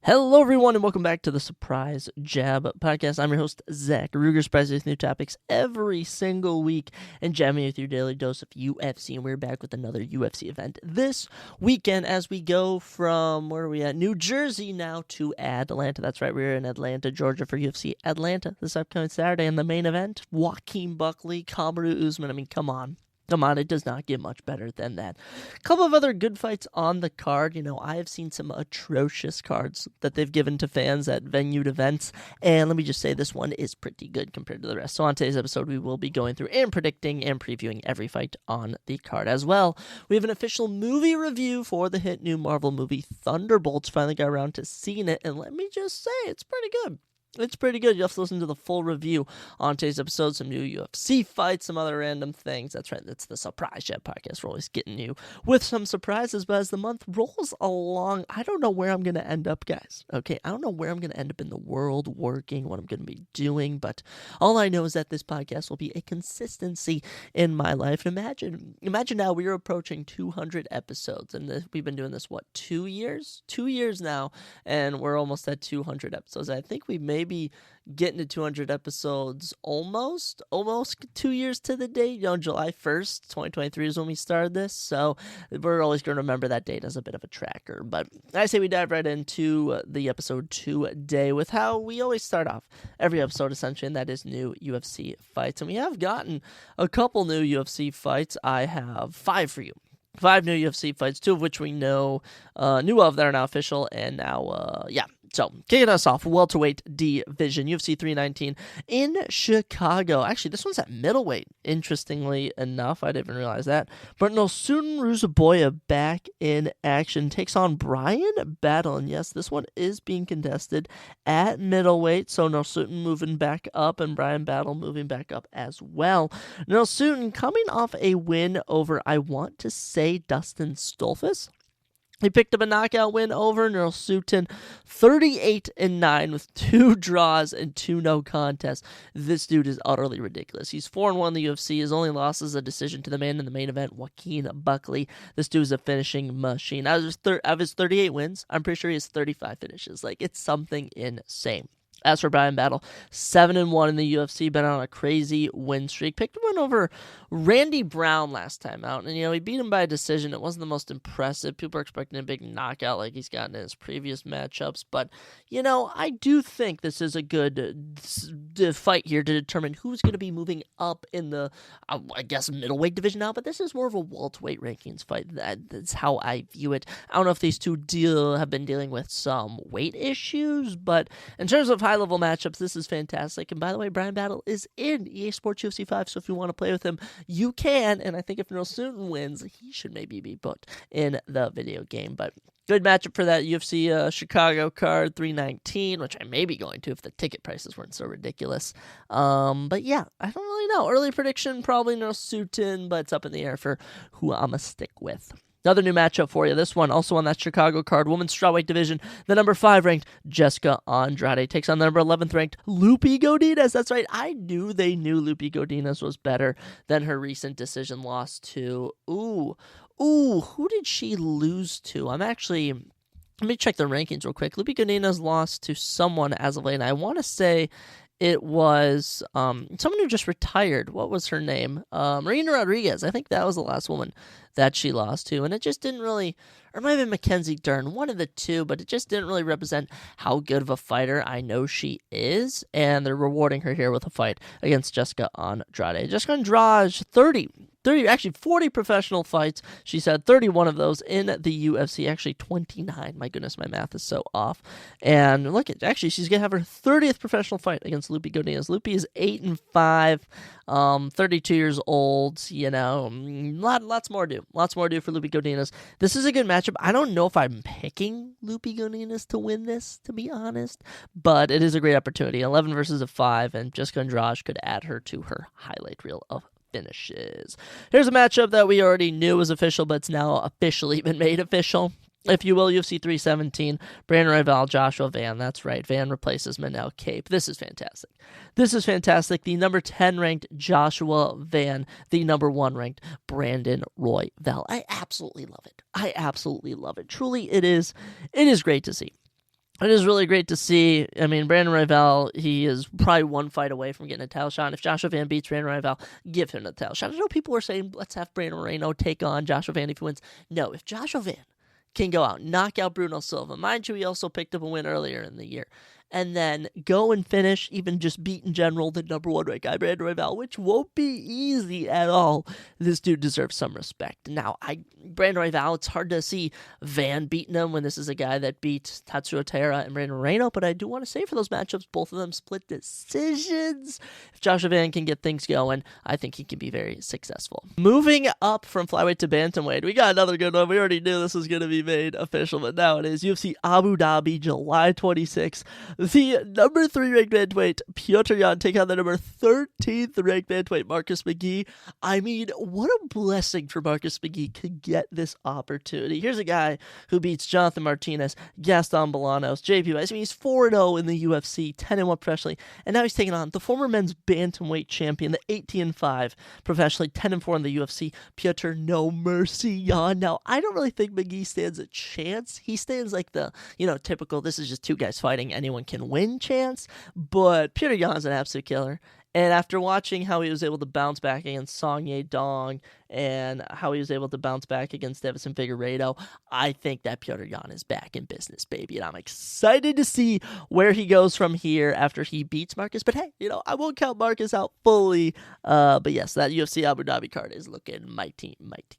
Hello, everyone, and welcome back to the Surprise Jab Podcast. I'm your host, Zach Ruger, surprising with new topics every single week and jamming with your daily dose of UFC. And we're back with another UFC event this weekend as we go from, where are we at? New Jersey now to Atlanta. That's right, we're in Atlanta, Georgia for UFC Atlanta this upcoming Saturday. And the main event, Joaquin Buckley, Kamaru Usman. I mean, come on, it does not get much better than that. A couple of other good fights on the card. I have seen some atrocious cards that they've given to fans at venued events, and let me just say this one is pretty good compared to the rest. So on today's episode, we will be going through and predicting and previewing every fight on the card as well. We have an official movie review for the hit new Marvel movie Thunderbolts. Finally got around to seeing it, and let me just say, it's pretty good. It's pretty good. You'll have to listen to the full review on today's episode. Some new UFC fights, some other random things. That's right. That's the Surprise Jet Podcast. We're always getting you with some surprises. But as the month rolls along, I don't know where I'm going to end up, guys. Okay, I don't know where I'm going to end up in the world working, what I'm going to be doing. But all I know is that this podcast will be a consistency in my life. Imagine now we are approaching 200 episodes. And we've been doing this, 2 years? 2 years now. And we're almost at 200 episodes. I think we maybe getting to 200 episodes almost 2 years to the date. July 1st, 2023 is when we started this, so we're always going to remember that date as a bit of a tracker. But I say we dive right into the episode today with how we always start off every episode, essentially, and that is new UFC fights. And we have gotten a couple new UFC fights. I have 5 for you. 5 new UFC fights, 2 of which we knew of that are now official, and now, So, kicking us off, welterweight division, UFC 319 in Chicago. Actually, this one's at middleweight, interestingly enough. I didn't even realize that. But Nosutin Ruzaboya back in action, takes on Brian Battle. And yes, this one is being contested at middleweight. So, Nosutin moving back up and Brian Battle moving back up as well. Nosutin coming off a win over, I want to say, Dustin Stolfus. He picked up a knockout win over Nosutin, 38-9 with 2 draws and 2 no contests. This dude is utterly ridiculous. He's 4-1 in the UFC. His only loss is a decision to the man in the main event, Joaquin Buckley. This dude is a finishing machine. Out of his 38 wins, I'm pretty sure he has 35 finishes. It's something insane. As for Brian Battle, 7-1 in the UFC, been on a crazy win streak. Picked one over Randy Brown last time out, and he beat him by a decision. It wasn't the most impressive. People are expecting a big knockout like he's gotten in his previous matchups, but I do think this is a good fight here to determine who's going to be moving up in the, I guess, middleweight division now. But this is more of a welterweight rankings fight. That's how I view it. I don't know if these two have been dealing with some weight issues, but in terms of high-level matchups, this is fantastic. And by the way, Brian Battle is in EA Sports UFC 5, so if you want to play with him, you can. And I think if Nosutin wins, he should maybe be put in the video game. But good matchup for that UFC Chicago card, 319, which I may be going to if the ticket prices weren't so ridiculous. But yeah, I don't really know. Early prediction, probably Nosutin, but it's up in the air for who I'm going to stick with. Another new matchup for you. This one also on that Chicago card. Women's strawweight division. The number 5 ranked Jessica Andrade takes on the number 11th ranked Lupi Godinez. That's right. I knew they knew Lupi Godinez was better than her recent decision loss to. Who did she lose to? Let me check the rankings real quick. Lupi Godinez lost to someone as of late, and I want to say it was someone who just retired. What was her name? Marina Rodriguez. I think that was the last woman that she lost to, and it just didn't really, or it might have been Mackenzie Dern, one of the two, but it just didn't really represent how good of a fighter I know she is, and they're rewarding her here with a fight against Jessica Andrade. Jessica Andrade, 40 professional fights. She's had 31 of those in the UFC, actually 29. My goodness, my math is so off. And she's going to have her 30th professional fight against Lupi Godinez. Lupi is 8-5, 32 years old, lots more to do. Lots more to do for Lupi Godinez. This is a good matchup. I don't know if I'm picking Lupi Godinez to win this, to be honest, but it is a great opportunity. 11 versus a 5, and Jessica Andrade could add her to her highlight reel of finishes. Here's a matchup that we already knew was official, but it's now officially been made official. if you will, UFC 317, Brandon Royval, Joshua Van. That's right, Van replaces Manel Cape. This is fantastic. This is fantastic. The number 10 ranked Joshua Van, the number 1 ranked Brandon Royval. I absolutely love it. I absolutely love it. Truly, it is great to see. It is really great to see. I mean, Brandon Royval, he is probably one fight away from getting a title shot. And if Joshua Van beats Brandon Royval, give him the title shot. I know people were saying, let's have Brandon Moreno take on Joshua Van if he wins. No, if Joshua Van can go out, knock out Bruno Silva. Mind you, he also picked up a win earlier in the year. And then go and finish, even just beat in general, the number one ranked guy, Brandon Royval, which won't be easy at all. This dude deserves some respect. Now, Brandon Royval, it's hard to see Van beating him when this is a guy that beat Tatsuo Taira and Brandon Moreno, but I do want to say for those matchups, both of them split decisions. If Joshua Van can get things going, I think he can be very successful. Moving up from flyweight to bantamweight, we got another good one. We already knew this was going to be made official, but now it is UFC Abu Dhabi, July 26th. The number 3 ranked bantamweight, Petr Yan, take on the number 13th ranked bantamweight, Marcus McGee. I mean, what a blessing for Marcus McGee to get this opportunity. Here's a guy who beats Jonathan Martinez, Gaston Bolanos, JP Weiss. I mean, he's 4-0 in the UFC, 10-1 professionally, and now he's taking on the former men's bantamweight champion, the 18-5 professionally, 10-4 in the UFC, Petr No Mercy Yan. Now, I don't really think McGee stands a chance. He stands like the, typical, this is just two guys fighting, anyone can win chance, but Petr Yan's an absolute killer. And after watching how he was able to bounce back against Song Yadong and how he was able to bounce back against Davison Figueiredo, I think that Petr Yan is back in business, baby. And I'm excited to see where he goes from here after he beats Marcus. But hey, I won't count Marcus out fully. But yes, that UFC Abu Dhabi card is looking mighty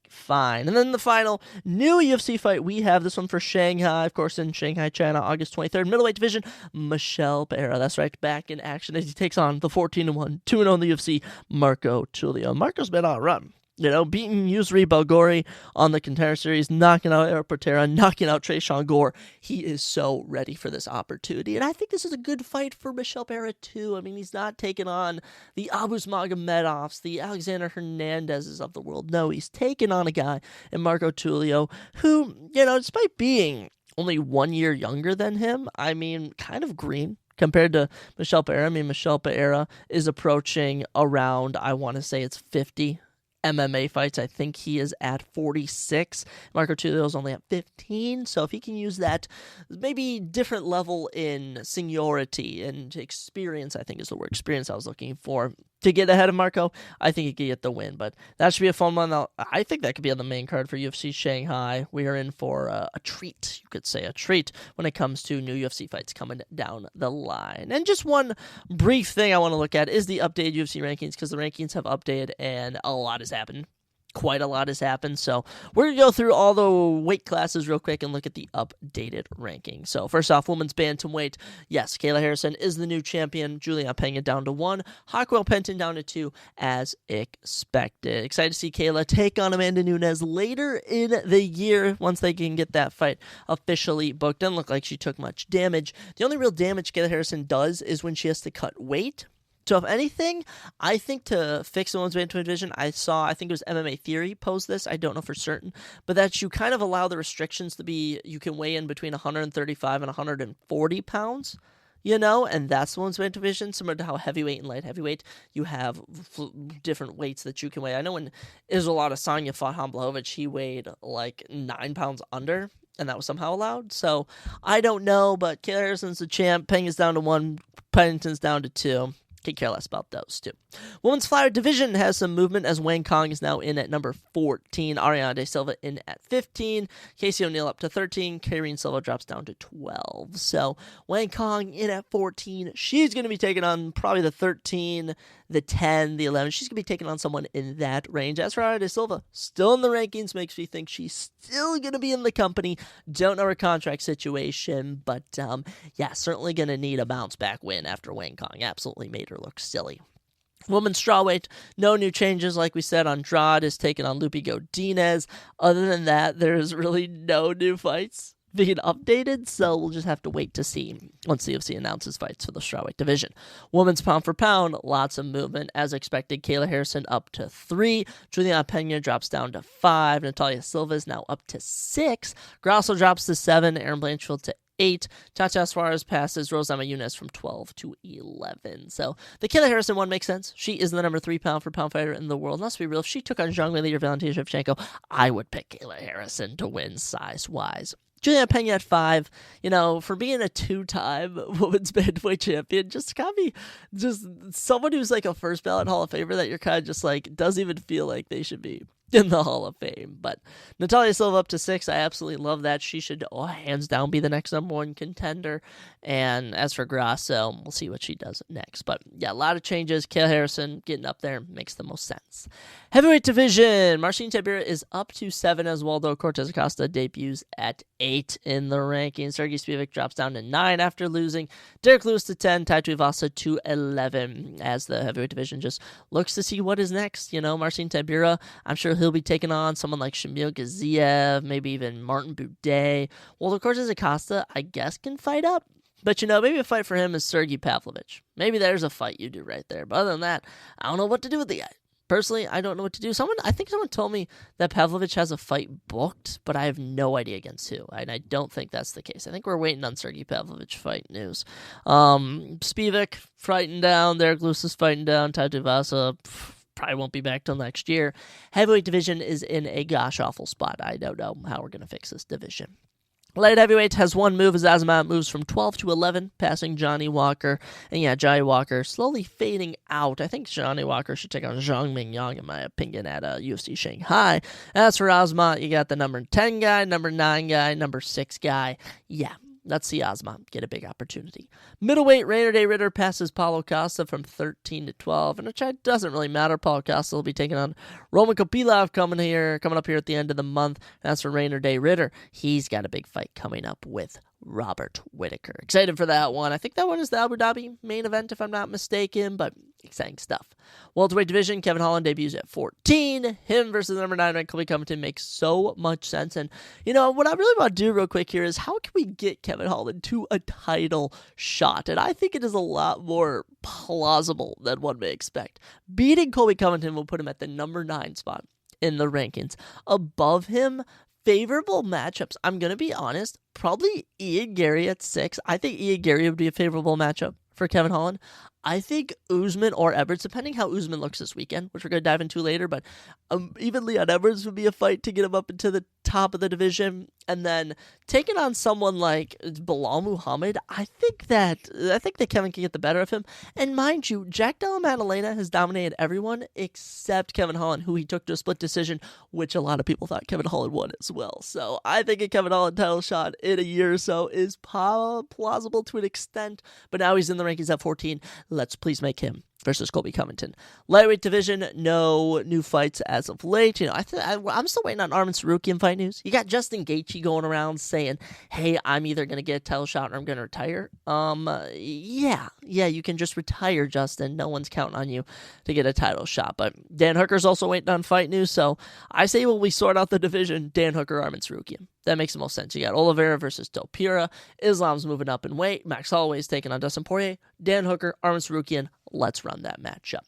fine. And then the final new UFC fight, we have this one for Shanghai, of course, in Shanghai, China, August 23rd, middle-weight division, Michel Pereira. That's right, back in action as he takes on the 14-1, 2-0 in the UFC, Marco Tulio. Marco's been on a run. Beating Yusri Belgori on the Contender Series, knocking out Eric Portera, knocking out Tresean Gore. He is so ready for this opportunity. And I think this is a good fight for Michel Pereira, too. I mean, he's not taking on the Abus Magomedovs, the Alexander Hernandezes of the world. No, he's taking on a guy in Marco Tulio who, despite being only 1 year younger than him, I mean, kind of green compared to Michel Pereira. I mean, Michel Pereira is approaching around, I want to say it's 50 MMA fights. I think he is at 46. Marco Tulio is only at 15. So if he can use that maybe different level in seniority and experience, I think is the word experience I was looking for, to get ahead of Marco, I think he could get the win. But that should be a fun one. I think that could be on the main card for UFC Shanghai. We are in for a treat, you could say, a treat when it comes to new UFC fights coming down the line. And just one brief thing I want to look at is the updated UFC rankings, because the rankings have updated and a lot has happened. Quite a lot has happened, so we're going to go through all the weight classes real quick and look at the updated ranking. So first off, women's bantamweight, yes, Kayla Harrison is the new champion, Juliana Pena down to 1, Hawkwell Penton down to 2, as expected. Excited to see Kayla take on Amanda Nunes later in the year once they can get that fight officially booked. Doesn't look like she took much damage. The only real damage Kayla Harrison does is when she has to cut weight. So if anything, I think to fix the women's bantamweight division, I think it was MMA Theory posed this, I don't know for certain, but that you kind of allow the restrictions to be, you can weigh in between 135 and 140 pounds, and that's the women's bantamweight division, similar to how heavyweight and light heavyweight, you have different weights that you can weigh. I know when Israel Adesanya fought Blachowicz, he weighed like 9 pounds under, and that was somehow allowed. So I don't know, but Kayla Harrison's the champ, Penga's down to 1, Pennington's down to 2. Could care less about those two. Women's flyweight division has some movement as Wang Kong is now in at number 14. Ariana De Silva in at 15. Casey O'Neill up to 13. Karine Silva drops down to 12. So Wang Kong in at 14. She's going to be taking on probably the 13, the 10, the 11. She's going to be taking on someone in that range. As for Ariana De Silva, still in the rankings, makes me think she's still going to be in the company. Don't know her contract situation, but certainly going to need a bounce back win after Wang Kong absolutely made her look silly. Women's strawweight, no new changes. Like we said, Andrade is taking on Lupi Godinez. Other than that, there's really no new fights being updated, so we'll just have to wait to see once the UFC announces fights for the strawweight division. Women's pound for pound, lots of movement. As expected, Kayla Harrison up to 3. Juliana Pena drops down to 5. Natalia Silva is now up to 6. Grasso drops to 7. Aaron Blanchfield to 8. Tatiana Suarez passes Rosama Yunus from 12 to 11. So the Kayla Harrison one makes sense. She is the number 3 pound for pound fighter in the world. Let's be real. If she took on Zhang Weili or Valentina Shevchenko, I would pick Kayla Harrison to win size-wise. Julianne Pena at 5, for being a 2-time women's bantamweight champion, just got me, just someone who's like a first ballot Hall of Famer that you're kind of just like, doesn't even feel like they should be in the Hall of Fame. But Natalia Silva up to 6, I absolutely love that. She should, hands down, be the next number 1 contender. And as for Grasso, we'll see what she does next. But yeah, a lot of changes. Kayla Harrison getting up there makes the most sense. Heavyweight division, Marcin Tybura is up to 7 as Waldo Cortez Acosta debuts at 8 in the rankings. Sergey Spivak drops down to 9 after losing. Derek Lewis to 10, Tai Tuivasa to 11 as the heavyweight division just looks to see what is next. Marcin Tybura, I'm sure he'll be taking on someone like Shamil Gaziev, maybe even Martin Buday. Waldo Cortez Acosta, I guess, can fight up. But, maybe a fight for him is Sergey Pavlovich. Maybe there's a fight you do right there. But other than that, I don't know what to do with the guy. Personally, I don't know what to do. I think someone told me that Pavlovich has a fight booked, but I have no idea against who. And I don't think that's the case. I think we're waiting on Sergey Pavlovich fight news. Spivak fighting down. Derek Lewis is fighting down. Tai Tuivasa probably won't be back till next year. Heavyweight division is in a gosh-awful spot. I don't know how we're going to fix this division. Light heavyweight has one move as Azamat moves from 12 to 11, passing Johnny Walker. And yeah, Johnny Walker slowly fading out. I think Johnny Walker should take on Zhang Mingyang, in my opinion, at UFC Shanghai. As for Azamat, you got the number 10 guy, number 9 guy, number 6 guy. Yeah. Let's see Azamat get a big opportunity. Middleweight, Rainer Day Ritter passes Paulo Costa from 13 to 12, and which doesn't really matter. Paulo Costa will be taking on Roman Kopylov coming up here at the end of the month. As for Rainer Day Ritter, he's got a big fight coming up with Robert Whittaker. Excited for that one. I think that one is the Abu Dhabi main event, if I'm not mistaken, but exciting stuff. Welterweight division, Kevin Holland debuts at 14. Him versus the number 9 ranked Colby Covington makes so much sense. And, what I really want to do real quick here is how can we get Kevin Holland to a title shot? And I think it is a lot more plausible than one may expect. Beating Colby Covington will put him at the number 9 spot in the rankings. Above him, favorable matchups, I'm going to be honest, probably Ian Gary at 6. I think Ian Gary would be a favorable matchup for Kevin Holland. I think Usman or Edwards, depending how Usman looks this weekend, which we're going to dive into later, but even Leon Edwards would be a fight to get him up into the top of the division. And then taking on someone like Bilal Muhammad, I think that Kevin can get the better of him. And mind you, Jack Della Maddalena has dominated everyone except Kevin Holland, who he took to a split decision, which a lot of people thought Kevin Holland won as well. So I think a Kevin Holland title shot in a year or so is plausible to an extent, but now he's in the rankings at 14. Let's please make him versus Colby Covington. Lightweight division, no new fights as of late. I'm still waiting on Arman Tsarukyan fight news. You got Justin Gaethje going around saying, hey, I'm either going to get a title shot or I'm going to retire. Yeah, you can just retire, Justin. No one's counting on you to get a title shot. But Dan Hooker's also waiting on fight news. So I say when we sort out the division, Dan Hooker, Arman Tsarukyan. That makes the most sense. You got Oliveira versus Topira. Islam's moving up in weight. Max Holloway's taking on Dustin Poirier. Dan Hooker, Arman Tsarukyan. Let's run that matchup.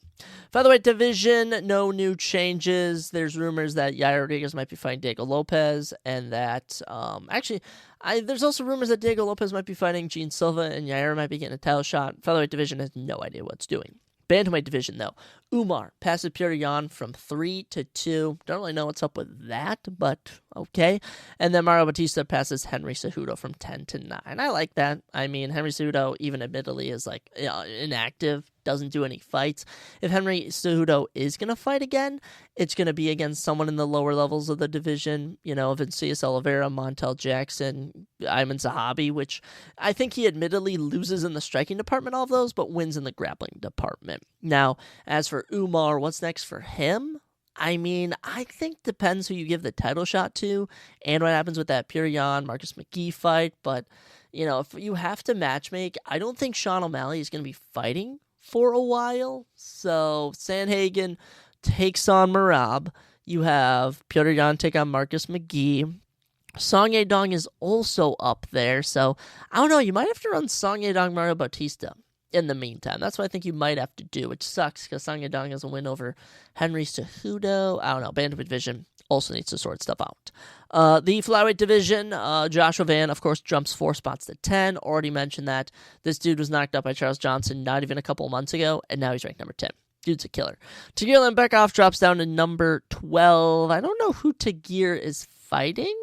Featherweight division, no new changes. There's rumors that Yair Rodriguez might be fighting Diego Lopez, and that there's also rumors that Diego Lopez might be fighting Gene Silva, and Yair might be getting a title shot. Featherweight division has no idea what it's doing. Bantamweight division, though. Umar passes Petr Yan from 3 to 2. Don't really know what's up with that, but okay. And then Mario Batista passes Henry Cejudo from 10 to 9. I like that. I mean, Henry Cejudo, even admittedly, is inactive, doesn't do any fights. If Henry Cejudo is going to fight again, it's going to be against someone in the lower levels of the division. Vinicius Oliveira, Montel Jackson, Ayman Zahabi, which I think he admittedly loses in the striking department, all of those, but wins in the grappling department. Now, as for Umar, what's next for him? I mean, I think depends who you give the title shot to and what happens with that Petr Yan, Marcus McGee fight. But, if you have to matchmake, I don't think Sean O'Malley is going to be fighting for a while. So Sandhagen takes on Merab. You have Petr Yan take on Marcus McGee. Song Yadong is also up there. So, I don't know, you might have to run Song Yadong, Mario Bautista in the meantime. That's what I think you might have to do, which sucks because Song Yadong has a win over Henry Cejudo. I don't know. Bantamweight division also needs to sort stuff out. The flyweight division, Joshua Van, of course, jumps 4 spots to 10. Already mentioned that this dude was knocked out by Charles Johnson not even a couple months ago, and now he's ranked number 10. Dude's a killer. Tagir Lembekoff drops down to number 12. I don't know who Tagir is fighting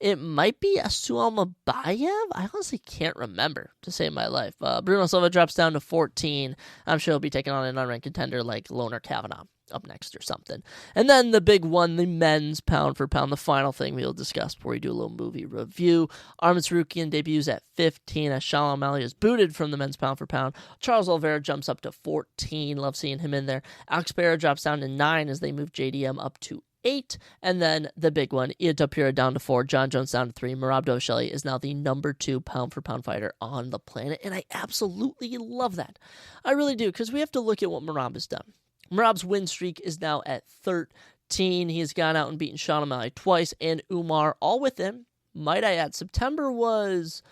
It might be Asuama Bayev. I honestly can't remember to save my life. Bruno Silva drops down to 14. I'm sure he'll be taking on an unranked contender like Loner Kavanaugh up next or something. And then the big one, the men's pound for pound, the final thing we'll discuss before we do a little movie review. Arman Tsarukyan debuts at 15 as Sean O'Malley is booted from the men's pound for pound. Charles Oliveira jumps up to 14. Love seeing him in there. Alex Pereira drops down to 9 as they move JDM up to 8. And then the big one, Ian Tapira down to 4, John Jones down to 3. Merab Dvalishvili is now the number 2 pound for pound fighter on the planet. And I absolutely love that. I really do, because we have to look at what Merab has done. Merab's win streak is now at 13. He has gone out and beaten Sean O'Malley twice and Umar all with him. Might I add, September was,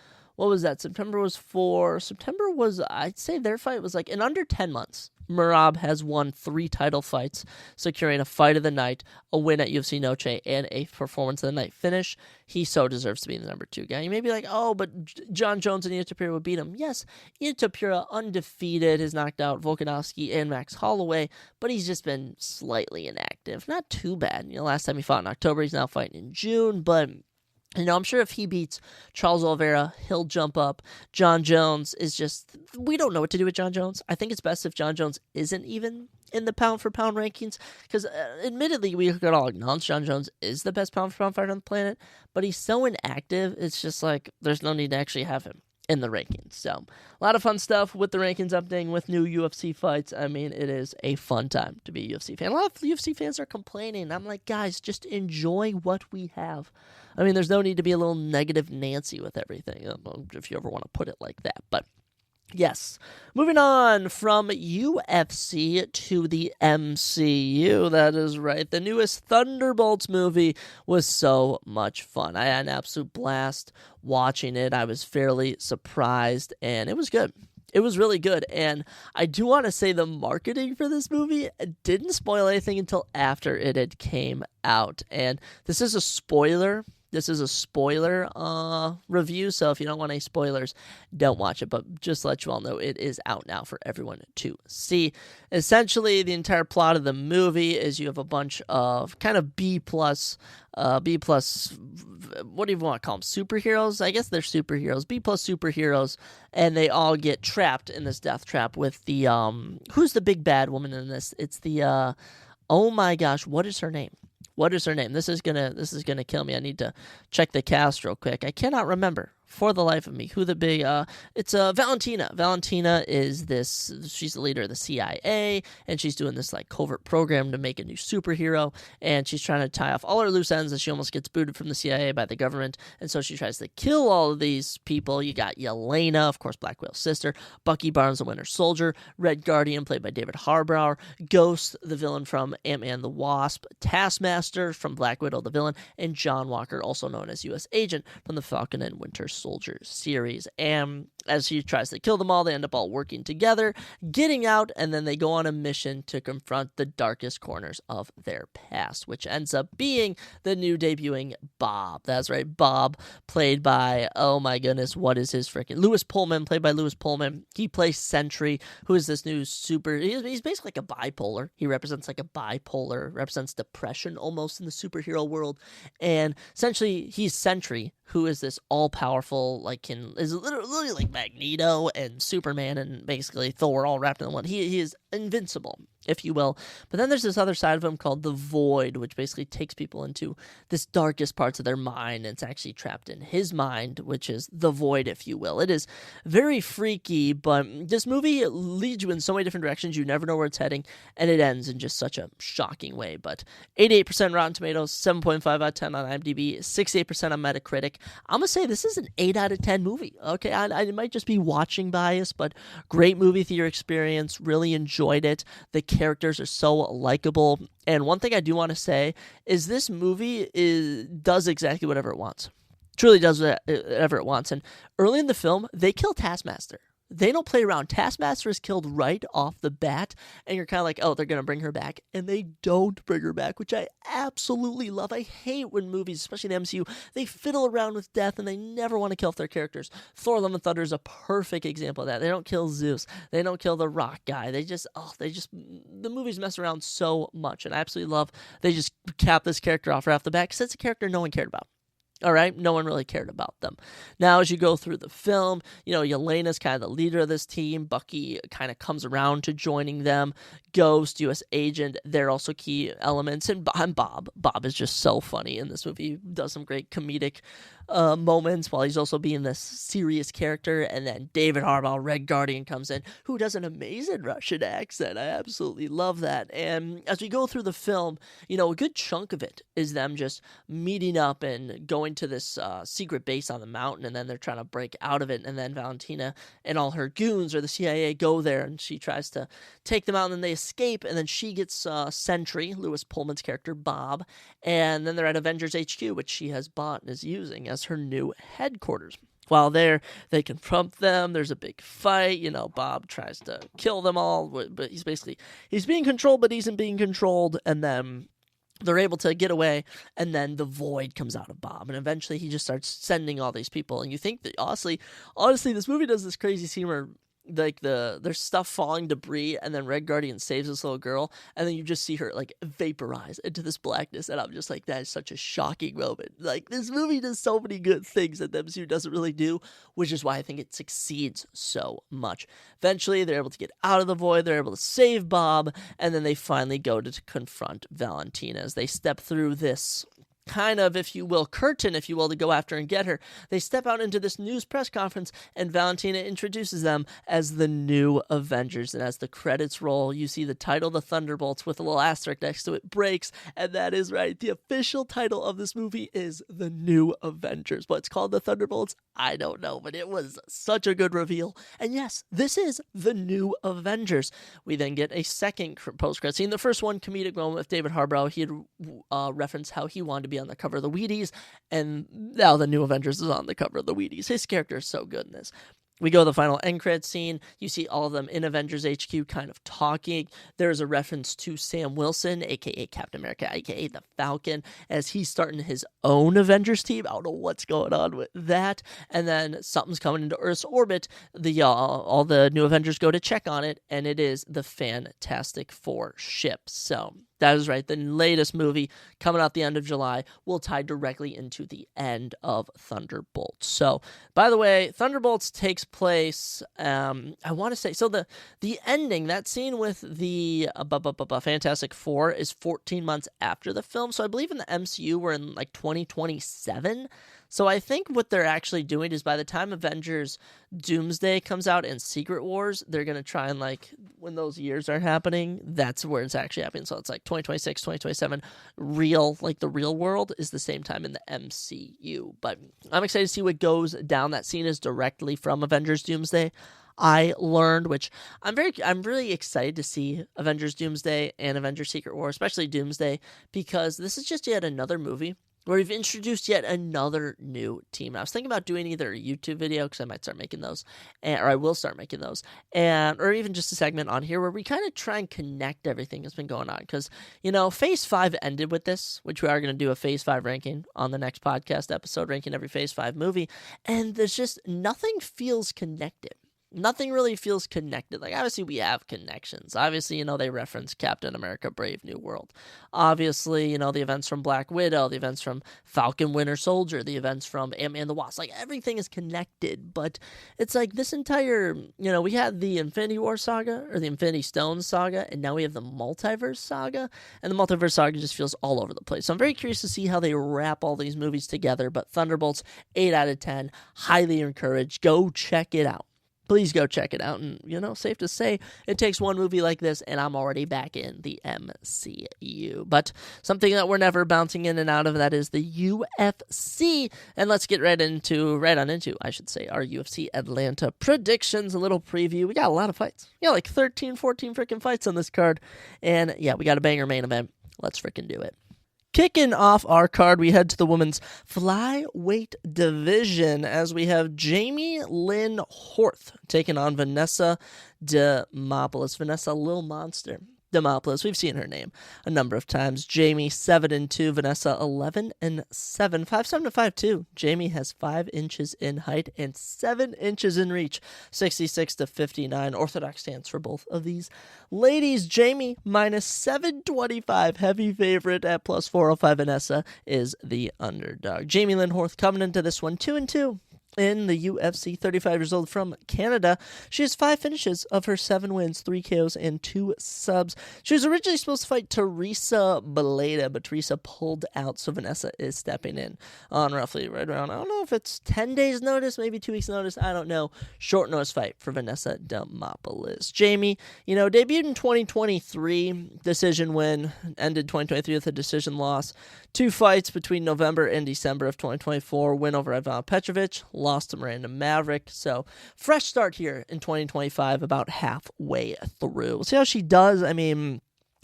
I'd say their fight was like in under 10 months. Merab has won 3 title fights, securing a fight of the night, a win at UFC Noche, and a performance of the night finish. He so deserves to be the number 2 guy. You may be like, oh, but John Jones and Ian Tapira would beat him. Yes, Ian Tapira, undefeated, has knocked out Volkanovski and Max Holloway, but he's just been slightly inactive. Not too bad. Last time he fought in October, he's now fighting in June, but I'm sure if he beats Charles Oliveira, he'll jump up. John Jones is just, we don't know what to do with John Jones. I think it's best if John Jones isn't even in the pound-for-pound rankings, because admittedly, we could all acknowledge John Jones is the best pound-for-pound fighter on the planet, but he's so inactive, it's just like, there's no need to actually have him in the rankings. So, a lot of fun stuff with the rankings updating with new UFC fights. I mean, it is a fun time to be a UFC fan. A lot of UFC fans are complaining. I'm like, guys, just enjoy what we have. I mean, there's no need to be a little negative Nancy with everything, if you ever want to put it like that. But yes, moving on from UFC to the MCU. That is right. The newest Thunderbolts movie was so much fun. I had an absolute blast watching it. I was fairly surprised, and it was good. It was really good, and I do want to say the marketing for this movie didn't spoil anything until after it had came out, and this is a spoiler. This is a spoiler review, so if you don't want any spoilers, don't watch it. But just to let you all know, it is out now for everyone to see. Essentially, the entire plot of the movie is you have a bunch of kind of B plus, what do you want to call them? Superheroes? I guess they're superheroes. B plus superheroes, and they all get trapped in this death trap with the, who's the big bad woman in this? It's the, oh my gosh, what is her name? What is her name? This is gonna kill me. I need to check the cast real quick. I cannot remember for the life of me who the big it's Valentina. Valentina is this, she's the leader of the CIA, and she's doing this like covert program to make a new superhero, and she's trying to tie off all her loose ends, and she almost gets booted from the CIA by the government, and so she tries to kill all of these people. You got Yelena, of course, Black Widow's sister, Bucky Barnes, the Winter Soldier, Red Guardian, played by David Harbour, Ghost, the villain from Ant-Man the Wasp, Taskmaster from Black Widow, the villain, and John Walker, also known as U.S. Agent from the Falcon and Winter Soldier series. And as he tries to kill them all, they end up all working together, getting out, and then they go on a mission to confront the darkest corners of their past, which ends up being the new debuting Bob. That's right, Bob, played by, oh my goodness, what is his freaking, Lewis Pullman, played by Lewis Pullman. He plays Sentry, who is this new he's basically like a bipolar. He represents like a bipolar, represents depression almost in the superhero world, and essentially he's Sentry, who is this all-powerful, is literally like Magneto and Superman and basically Thor all wrapped in one. He is invincible, if you will. But then there's this other side of him called the Void, which basically takes people into this darkest parts of their mind, and it's actually trapped in his mind, which is the Void, if you will. It is very freaky, but this movie leads you in so many different directions, you never know where it's heading, and it ends in just such a shocking way. But 88% Rotten Tomatoes, 7.5 out of 10 on IMDb, 68% on Metacritic. I'm going to say this is an 8 out of 10 movie. Okay, I might just be watching bias, but great movie theater experience, really enjoyed it. The characters are so likable, and one thing I do want to say is this movie does exactly whatever it wants. Truly does whatever it wants, and early in the film, they kill Taskmaster. They don't play around. Taskmaster is killed right off the bat, and you're kind of like, oh, they're going to bring her back, and they don't bring her back, which I absolutely love. I hate when movies, especially the MCU, they fiddle around with death, and they never want to kill off their characters. Thor Love and Thunder is a perfect example of that. They don't kill Zeus. They don't kill the rock guy. The movies mess around so much, and I absolutely love they just cap this character off right off the bat, because it's a character no one cared about. All right, no one really cared about them. Now, as you go through the film, Yelena's kind of the leader of this team. Bucky kind of comes around to joining them. Ghost, U.S. Agent, they're also key elements. And Bob. Bob is just so funny in this movie. He does some great comedic moments while he's also being this serious character. And then David Harbour, Red Guardian, comes in, who does an amazing Russian accent. I absolutely love that. And as we go through the film, a good chunk of it is them just meeting up and going to this secret base on the mountain, and then they're trying to break out of it. And then Valentina and all her goons or the CIA go there, and she tries to take them out, and then they escape. And then she gets Sentry, Lewis Pullman's character, Bob, and then they're at Avengers HQ, which she has bought and is using as her new headquarters. While there, they confront them. There's a big fight. Bob tries to kill them all, but he's being controlled, but he isn't being controlled. And then they're able to get away, and then the void comes out of Bob, and eventually he just starts sending all these people. And you think that honestly, this movie does this crazy scene where there's stuff falling, debris, and then Red Guardian saves this little girl, and then you just see her vaporize into this blackness, and I'm just like, that is such a shocking moment. This movie does so many good things that the MCU doesn't really do, which is why I think it succeeds so much. Eventually, they're able to get out of the void, they're able to save Bob, and then they finally go to confront Valentina as they step through this kind of, if you will, curtain, if you will, to go after and get her. They step out into this news press conference, and Valentina introduces them as the new Avengers. And as the credits roll, you see the title, The Thunderbolts, with a little asterisk next to it, breaks, and that is right. The official title of this movie is The New Avengers. What's called The Thunderbolts, I don't know, but it was such a good reveal. And yes, this is The New Avengers. We then get a second post-credit scene. The first one, comedic moment with David Harbour. He had referenced how he wanted to be on the cover of the Wheaties, and now the New Avengers is on the cover of the Wheaties. His character is so good in this. We go to the final end credit scene. You see all of them in Avengers HQ kind of talking. There's a reference to Sam Wilson, a.k.a. Captain America, a.k.a. the Falcon, as he's starting his own Avengers team. I don't know what's going on with that. And then something's coming into Earth's orbit. All the New Avengers go to check on it, and it is the Fantastic Four ship. So that is right. The latest movie coming out the end of July will tie directly into the end of Thunderbolts. So, by the way, Thunderbolts takes place, I want to say, so the ending, that scene with the Fantastic Four is 14 months after the film. So I believe in the MCU we're in 2027. So I think what they're actually doing is by the time Avengers Doomsday comes out and Secret Wars, they're going to try and when those years are happening, that's where it's actually happening. So it's 2026, 2027, the real world is the same time in the MCU. But I'm excited to see what goes down. That scene is directly from Avengers Doomsday. I learned, which I'm really excited to see Avengers Doomsday and Avengers Secret War, especially Doomsday, because this is just yet another movie where we've introduced yet another new team. I was thinking about doing either a YouTube video, because I might start making those, or I will start making those, or even just a segment on here where we kind of try and connect everything that's been going on. Because, Phase 5 ended with this, which we are going to do a Phase 5 ranking on the next podcast episode, ranking every Phase 5 movie, and there's just nothing feels connected. Nothing really feels connected. Obviously, we have connections. Obviously, they reference Captain America Brave New World. Obviously, the events from Black Widow, the events from Falcon Winter Soldier, the events from Ant-Man the Wasp. Everything is connected, but it's this entire, we had the Infinity War saga, or the Infinity Stones saga, and now we have the Multiverse saga, and the Multiverse saga just feels all over the place. So I'm very curious to see how they wrap all these movies together, but Thunderbolts, 8 out of 10, highly encouraged. Go check it out. Please go check it out. And, safe to say, it takes one movie like this, and I'm already back in the MCU. But something that we're never bouncing in and out of, that is the UFC. And let's get right on into, our UFC Atlanta predictions, a little preview. We got a lot of fights. 13, 14 freaking fights on this card. And, we got a banger main event. Let's freaking do it. Kicking off our card, we head to the women's flyweight division as we have Jamie Lynn Horth taking on Vanessa Demopoulos. Vanessa, Lil Monster. Demopoulos. We've seen her name a number of times. Jamie 7-2, Vanessa 11-7, 5'7" to 5'2". Jamie has 5 inches in height and 7 inches in reach, 66 to 59. Orthodox stance for both of these ladies. Jamie minus 725, heavy favorite at plus 405. Vanessa is the underdog. Jamie Lynn Horth coming into this one 2-2. In the UFC, 35 years old from Canada. She has 5 finishes of her 7 wins, 3 KOs, and 2 subs. She was originally supposed to fight Teresa Beleda, but Teresa pulled out, so Vanessa is stepping in on roughly right around, I don't know if it's 10 days notice, maybe 2 weeks notice, I don't know. Short notice fight for Vanessa Demopoulos. Jamie, debuted in 2023, decision win, ended 2023 with a decision loss. 2 fights between November and December of 2024, win over Ivana Petrovic, lost to Miranda Maverick. So fresh start here in 2025, about halfway through. We'll see how she does.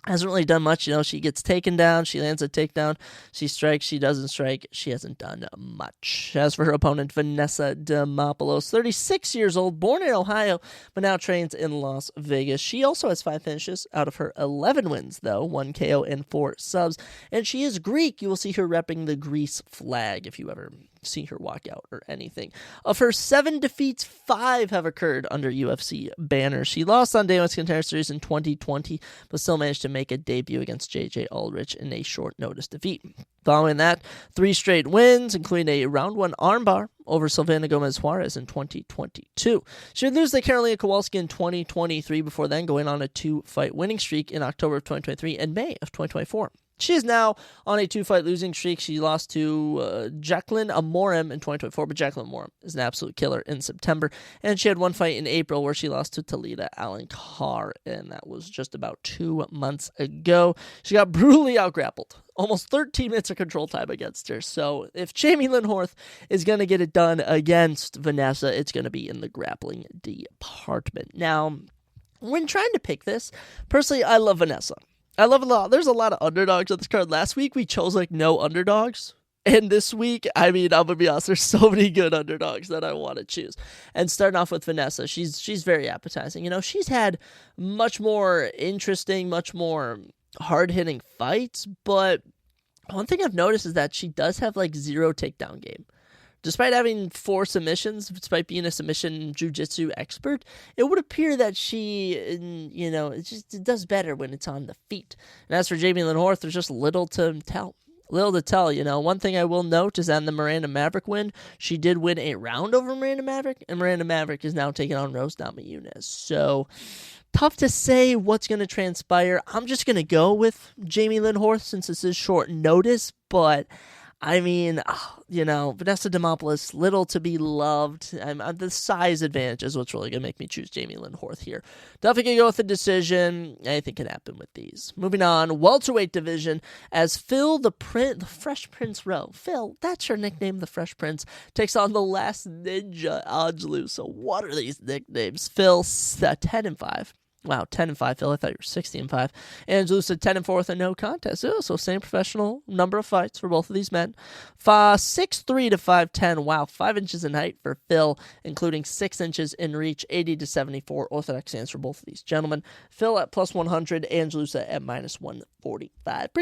Hasn't really done much. She gets taken down, she lands a takedown, she strikes, she doesn't strike, she hasn't done much. As for her opponent, Vanessa Demopoulos, 36 years old, born in Ohio, but now trains in Las Vegas. She also has 5 finishes out of her 11 wins, though, 1 KO and 4 subs, and she is Greek. You will see her repping the Greece flag if you ever see her walk out or anything. Of her 7 defeats, 5 have occurred under UFC banners. She lost on Day 1's Contender Series in 2020, but still managed to make a debut against J.J. Aldrich in a short notice defeat. Following that, 3 straight wins, including a round 1 armbar over Silvana Gomez Juarez in 2022. She would lose to Karolina Kowalski in 2023, before then going on a 2-fight winning streak in October of 2023 and May of 2024. She is now on a 2-fight losing streak. She lost to Jacqueline Amorim in 2024, but Jacqueline Amorim is an absolute killer in September. And she had 1 fight in April where she lost to Talita Alencar, and that was just about 2 months ago. She got brutally outgrappled. Almost 13 minutes of control time against her. So if Jamie Lynn Horth is going to get it done against Vanessa, it's going to be in the grappling department. Now, when trying to pick this, personally, I love Vanessa. I love a lot. There's a lot of underdogs on this card. Last week, we chose no underdogs. And this week, I'm going to be honest, there's so many good underdogs that I want to choose. And starting off with Vanessa, she's very appetizing. She's had much more interesting, much more hard-hitting fights. But one thing I've noticed is that she does have 0 takedown game. Despite having 4 submissions, despite being a submission jiu-jitsu expert, it would appear that she, it does better when it's on the feet. And as for Jamie Lynn Horth, there's just little to tell. One thing I will note is that in the Miranda Maverick win, she did win a round over Miranda Maverick, and Miranda Maverick is now taking on Rose Namajunas. So, tough to say what's going to transpire. I'm just going to go with Jamie Lynn Horth since this is short notice, but Vanessa Demopoulos, little to be loved. The size advantage is what's really going to make me choose Jamie Lynn Horth here. Definitely going to go with the decision. Anything can happen with these. Moving on, welterweight division, as Phil the Fresh Prince Rowe. Phil, that's your nickname, the Fresh Prince, takes on the last ninja, Angelou. So what are these nicknames? Phil, 10-5. Wow, 10-5, Phil. I thought you were 16-5. Angelou said 10-4 with a no contest. So same professional number of fights for both of these men. 6'3" to 5'10". Wow, 5 inches in height for Phil, including 6 inches in reach, 80 to 74. Orthodox stance for both of these gentlemen. Phil at plus 100, Angelou at minus 145.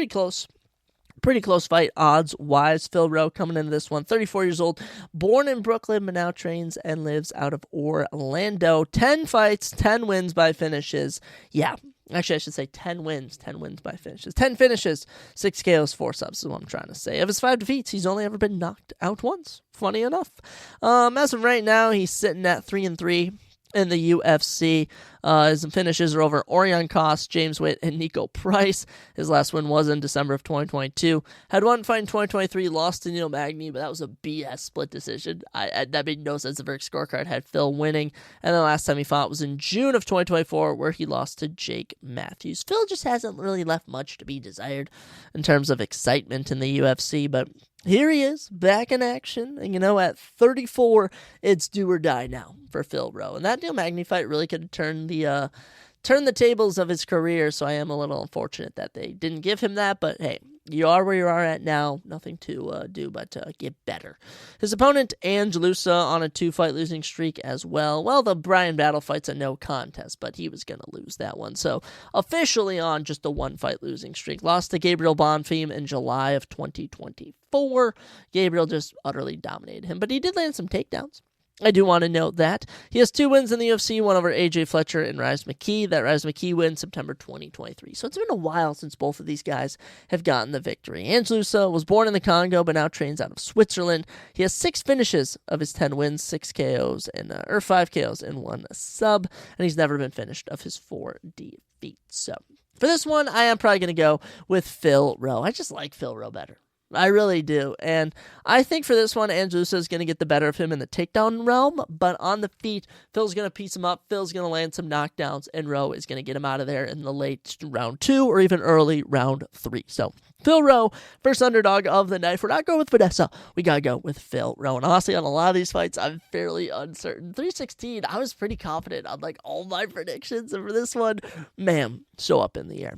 Pretty close fight odds-wise. Phil Rowe coming into this one, 34 years old, born in Brooklyn, but now trains and lives out of Orlando. 10 fights, 10 wins by finishes. Yeah, actually I should say 10 wins by finishes. 10 finishes, 6 KOs, 4 subs is what I'm trying to say. Of his 5 defeats, he's only ever been knocked out once. Funny enough. As of right now, he's sitting at 3-3. In the UFC. His finishes are over Orion Koss, James Witt, and Nico Price. His last win was in December of 2022. Had one fight in 2023, lost to Neil Magny, but that was a BS split decision. That made no sense. The verdict scorecard had Phil winning. And the last time he fought was in June of 2024, where he lost to Jake Matthews. Phil just hasn't really left much to be desired in terms of excitement in the UFC, but here he is, back in action, and at 34, it's do or die now for Phil Rowe. And that Neil Magny fight really could have turned the tables of his career, so I am a little unfortunate that they didn't give him that, but hey, you are where you are at now. Nothing to do but get better. His opponent, Angelusa, on a 2-fight losing streak as well. Well, the Brian Battle fight's a no contest, but he was going to lose that one. So officially on just a 1-fight losing streak. Lost to Gabriel Bonfim in July of 2024. Gabriel just utterly dominated him, but he did land some takedowns. I do want to note that he has 2 wins in the UFC, one over AJ Fletcher and Rise McKee. That Rise McKee win September 2023. So it's been a while since both of these guys have gotten the victory. Angelusa was born in the Congo, but now trains out of Switzerland. He has 6 finishes of his 10 wins, 6 KOs and 5 KOs and 1 sub, and he's never been finished of his 4 defeats. So for this one, I am probably going to go with Phil Rowe. I just like Phil Rowe better. I really do. And I think for this one, Angelusa is going to get the better of him in the takedown realm, but on the feet, Phil's going to piece him up. Phil's going to land some knockdowns, and Rowe is going to get him out of there in the late round 2 or even early round 3. So Phil Rowe, first underdog of the night. If we're not going with Vanessa, we got to go with Phil Rowe. And honestly, on a lot of these fights, I'm fairly uncertain. 316, I was pretty confident on like all my predictions. And for this one, man, so up in the air.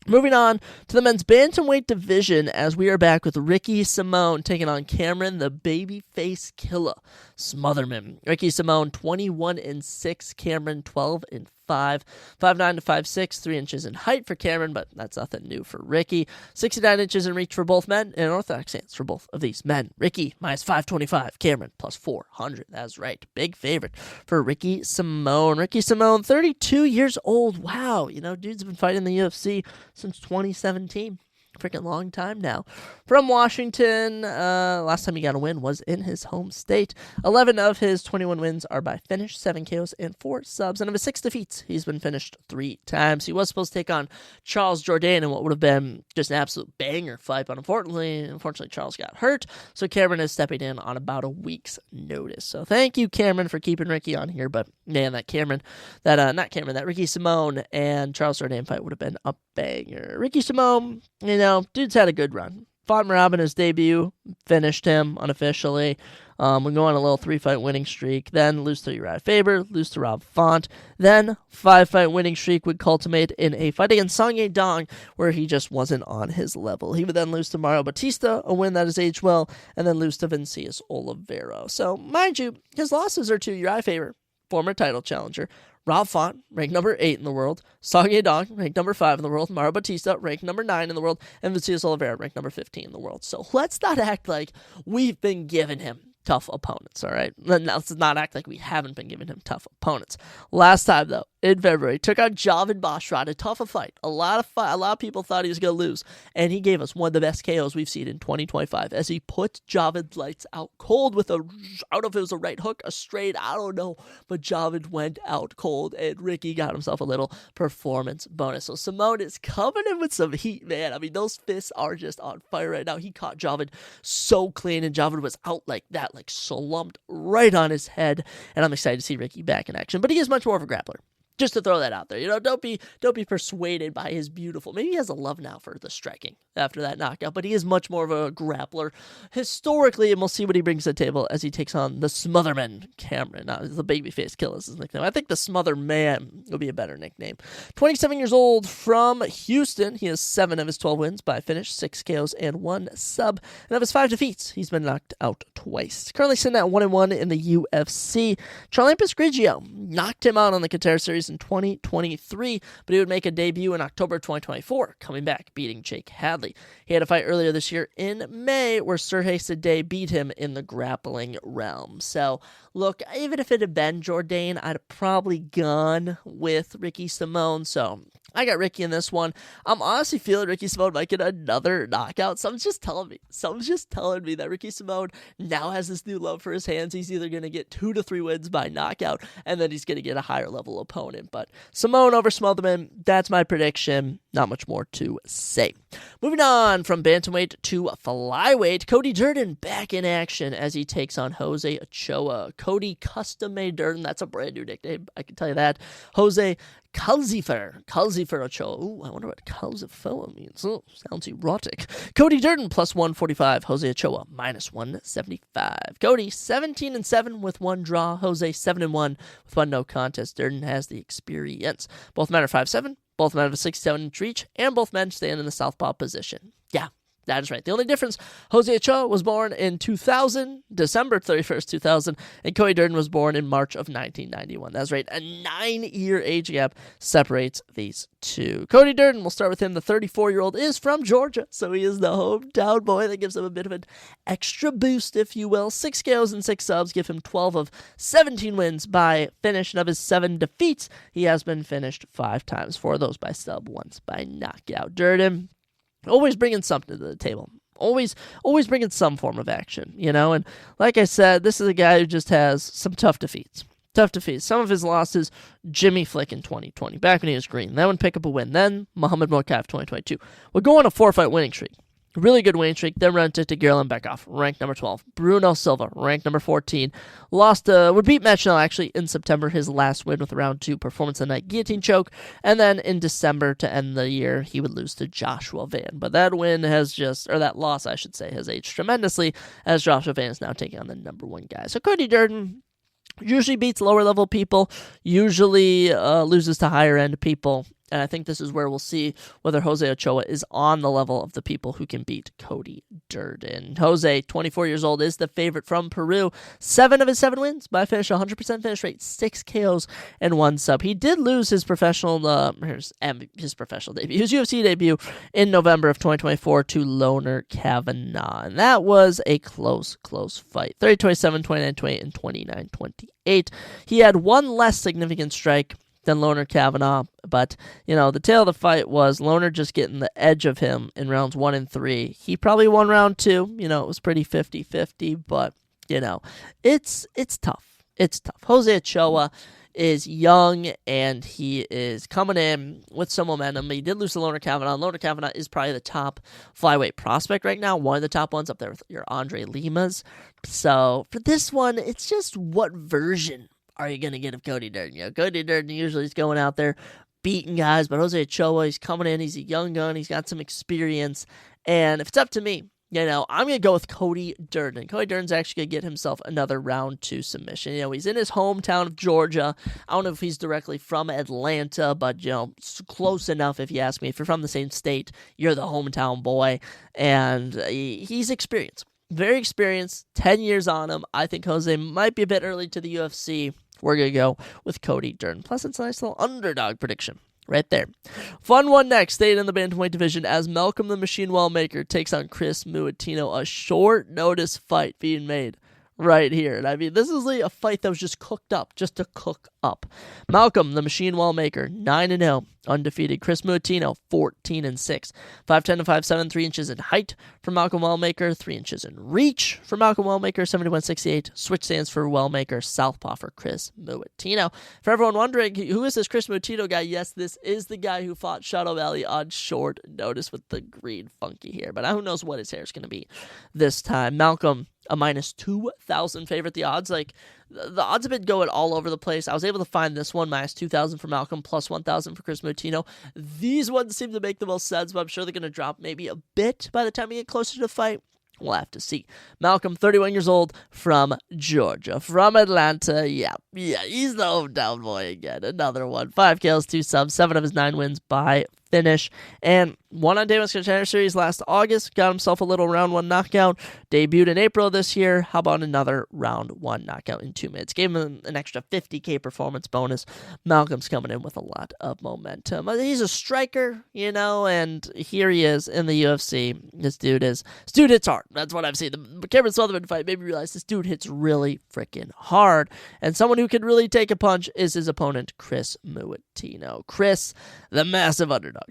Moving on to the men's bantamweight division, as we are back with Ricky Simone taking on Cameron, the babyface killer, Smotherman. Ricky Simone 21-6, Cameron 12-5, 5'9" to 5'6", 3 inches in height for Cameron, but that's nothing new for Ricky. 69 inches in reach for both men, and an orthodox stance for both of these men. Ricky minus 525, Cameron plus 400. That's right, big favorite for Ricky Simone. Ricky Simone, 32 years old. Wow, dude's been fighting the UFC since 2017. Freaking long time now. From Washington, last time he got a win was in his home state. 11 of his 21 wins are by finish, 7 KOs and 4 subs. And of his 6 defeats, he's been finished 3 times. He was supposed to take on Charles Jourdain in what would have been just an absolute banger fight, but unfortunately Charles got hurt, so Cameron is stepping in on about a week's notice. So thank you, Cameron, for keeping Ricky on here, but man, that Ricky Simone and Charles Jourdain fight would have been a banger. Ricky Simone, dude's had a good run. Fought Merab in his debut, finished him unofficially. We go on a little 3-fight winning streak, then lose to Uriah Faber, lose to Rob Font, then 5-fight winning streak would culminate in a fight against Song Yadong, where he just wasn't on his level. He would then lose to Mario Batista, a win that has aged well, and then lose to Vincius Oliveira. So, mind you, his losses are to Uriah Faber, former title challenger, Rob Font, ranked number 8 in the world, Song Yadong, ranked number 5 in the world, Mario Batista, ranked number 9 in the world, and Vincius Oliveira, ranked number 15 in the world. So let's not act like we've been giving him tough opponents, all right? Let's not act like we haven't been giving him tough opponents. Last time, though, in February, took on Javid Basharat, a tough fight. A lot of people thought he was going to lose, and he gave us one of the best KOs we've seen in 2025 as he put Javid's lights out cold with out of it was a right hook, a straight, I don't know, but Javid went out cold, and Ricky got himself a little performance bonus. So Simone is coming in with some heat, man. I mean, those fists are just on fire right now. He caught Javid so clean, and Javid was out like that, like slumped right on his head, and I'm excited to see Ricky back in action, but he is much more of a grappler. Just to throw that out there, don't be persuaded by his beautiful. Maybe he has a love now for the striking after that knockout, but he is much more of a grappler historically, and we'll see what he brings to the table as he takes on the Smotherman Cameron. The babyface killer is his nickname. I think the Smotherman will be a better nickname. 27 years old from Houston. He has 7 of his 12 wins by finish, 6 KOs and 1 sub. And of his 5 defeats, he's been knocked out twice. Currently sitting at 1-1 in the UFC. Charlampus Grigio knocked him out on the Qatar Series in 2023, but he would make a debut in October 2024, coming back, beating Jake Hadley. He had a fight earlier this year in May where Sergey Sadeh beat him in the grappling realm. So, look, even if it had been Jourdain, I'd have probably gone with Ricky Simone, so I got Ricky in this one. I'm honestly feeling Ricky Simone might get another knockout. Something's just telling me that Ricky Simone now has this new love for his hands. He's either going to get 2 to 3 wins by knockout, and then he's going to get a higher level opponent. But Simone over Smotherman, that's my prediction. Not much more to say. Moving on from bantamweight to flyweight, Cody Durden back in action as he takes on Jose Ochoa. Cody Custom Made Durden, that's a brand new nickname, I can tell you that. Jose Calcifer Ochoa. Ooh, I wonder what Calcifer means. Oh, sounds erotic. Cody Durden plus 145. Jose Ochoa minus 175. Cody 17-7 with 1 draw. Jose 7-1 with 1 no contest. Durden has the experience. Both men are 5'7". Both men have a 6'7" reach, and both men stand in the southpaw position. Yeah, That is right. The only difference, Jose Ochoa was born in 2000, December 31st, 2000, and Cody Durden was born in March of 1991. That's right. A 9-year age gap separates these two. Cody Durden, we'll start with him. The 34-year-old is from Georgia, so he is the hometown boy. That gives him a bit of an extra boost, if you will. 6 KOs and 6 subs give him 12 of 17 wins by finish, and of his 7 defeats, he has been finished 5 times. 4 of those by sub, once by knockout. Durden, always bringing something to the table. Always bringing some form of action, And like I said, this is a guy who just has some tough defeats. Some of his losses, Jimmy Flick in 2020, back when he was green. That one pick up a win. Then Muhammad Mokaev 2022. We'll go on a 4-fight winning streak. Really good winning streak. Then run to Gerlin Beckhoff, ranked number 12. Bruno Silva, ranked number 14. Would beat Matt Schnell actually in September, his last win with a round 2 performance of the night guillotine choke. And then in December to end the year, he would lose to Joshua Van. But that loss, I should say, has aged tremendously as Joshua Van is now taking on the number 1 guy. So Cody Durden usually beats lower level people, usually loses to higher end people. And I think this is where we'll see whether Jose Ochoa is on the level of the people who can beat Cody Durden. Jose, 24 years old, is the favorite from Peru. 7 of his 7 wins by finish, 100% finish rate, 6 KOs and 1 sub. He did lose his professional debut, his UFC debut in November of 2024 to Loner Kavanaugh. And that was a close fight. 30-27, 29-28, and 29-28. He had one less significant strike than Loner Kavanaugh, but, the tail of the fight was Loner just getting the edge of him in rounds 1 and 3. He probably won round 2, it was pretty 50-50, but, it's tough. It's tough. Jose Ochoa is young, and he is coming in with some momentum. He did lose to Loner Kavanaugh. Loner Kavanaugh is probably the top flyweight prospect right now, one of the top ones up there with your Andre Limas. So, for this one, it's just what version are you going to get of Cody Durden? Cody Durden usually is going out there beating guys, but Jose Ochoa, he's coming in, he's a young gun, he's got some experience, and if it's up to me, I'm going to go with Cody Durden. Cody Durden's actually going to get himself another round 2 submission. He's in his hometown of Georgia. I don't know if he's directly from Atlanta, but, close enough if you ask me. If you're from the same state, you're the hometown boy, and he's experienced. Very experienced, 10 years on him. I think Jose might be a bit early to the UFC. We're going to go with Cody Durden. Plus, it's a nice little underdog prediction right there. Fun one next. Staying in the bantamweight division as Malcolm the Machine Wellmaker takes on Chris Muatino. A short notice fight being made right here. And this is a fight that was just cooked up, just to cook up. Malcolm the Machine Wellmaker, 9-0. Undefeated. Chris Muatino, 14-6. 5'10" to 5'7", 3 inches in height for Malcolm Wellmaker, 3 inches in reach for Malcolm Wellmaker, 71-68. Switch stands for Wellmaker, southpaw for Chris Muatino. For everyone wondering, who is this Chris Muatino guy? Yes, this is the guy who fought Shadow Valley on short notice with the green funky hair. But who knows what his hair is going to be this time. Malcolm, a minus 2,000 favorite. The odds, the odds have been going all over the place. I was able to find this one, minus 2,000 for Malcolm, plus 1,000 for Chris Muatino. These ones seem to make the most sense, but I'm sure they're going to drop maybe a bit by the time we get closer to the fight. We'll have to see. Malcolm, 31 years old, from Georgia, from Atlanta. Yeah, he's the hometown boy again. Another one. 5 kills, 2 subs, 7 of his 9 wins by finish, and won on Davis Contender Series last August, got himself a little round 1 knockout, debuted in April this year. How about another round 1 knockout in 2 minutes? Gave him an extra 50K performance bonus. Malcolm's coming in with a lot of momentum. He's a striker, and here he is in the UFC. This dude hits hard. That's what I've seen. The Cameron Sutherland fight made me realize this dude hits really freaking hard, and someone who can really take a punch is his opponent, Chris Muatino. Chris, the massive underdog.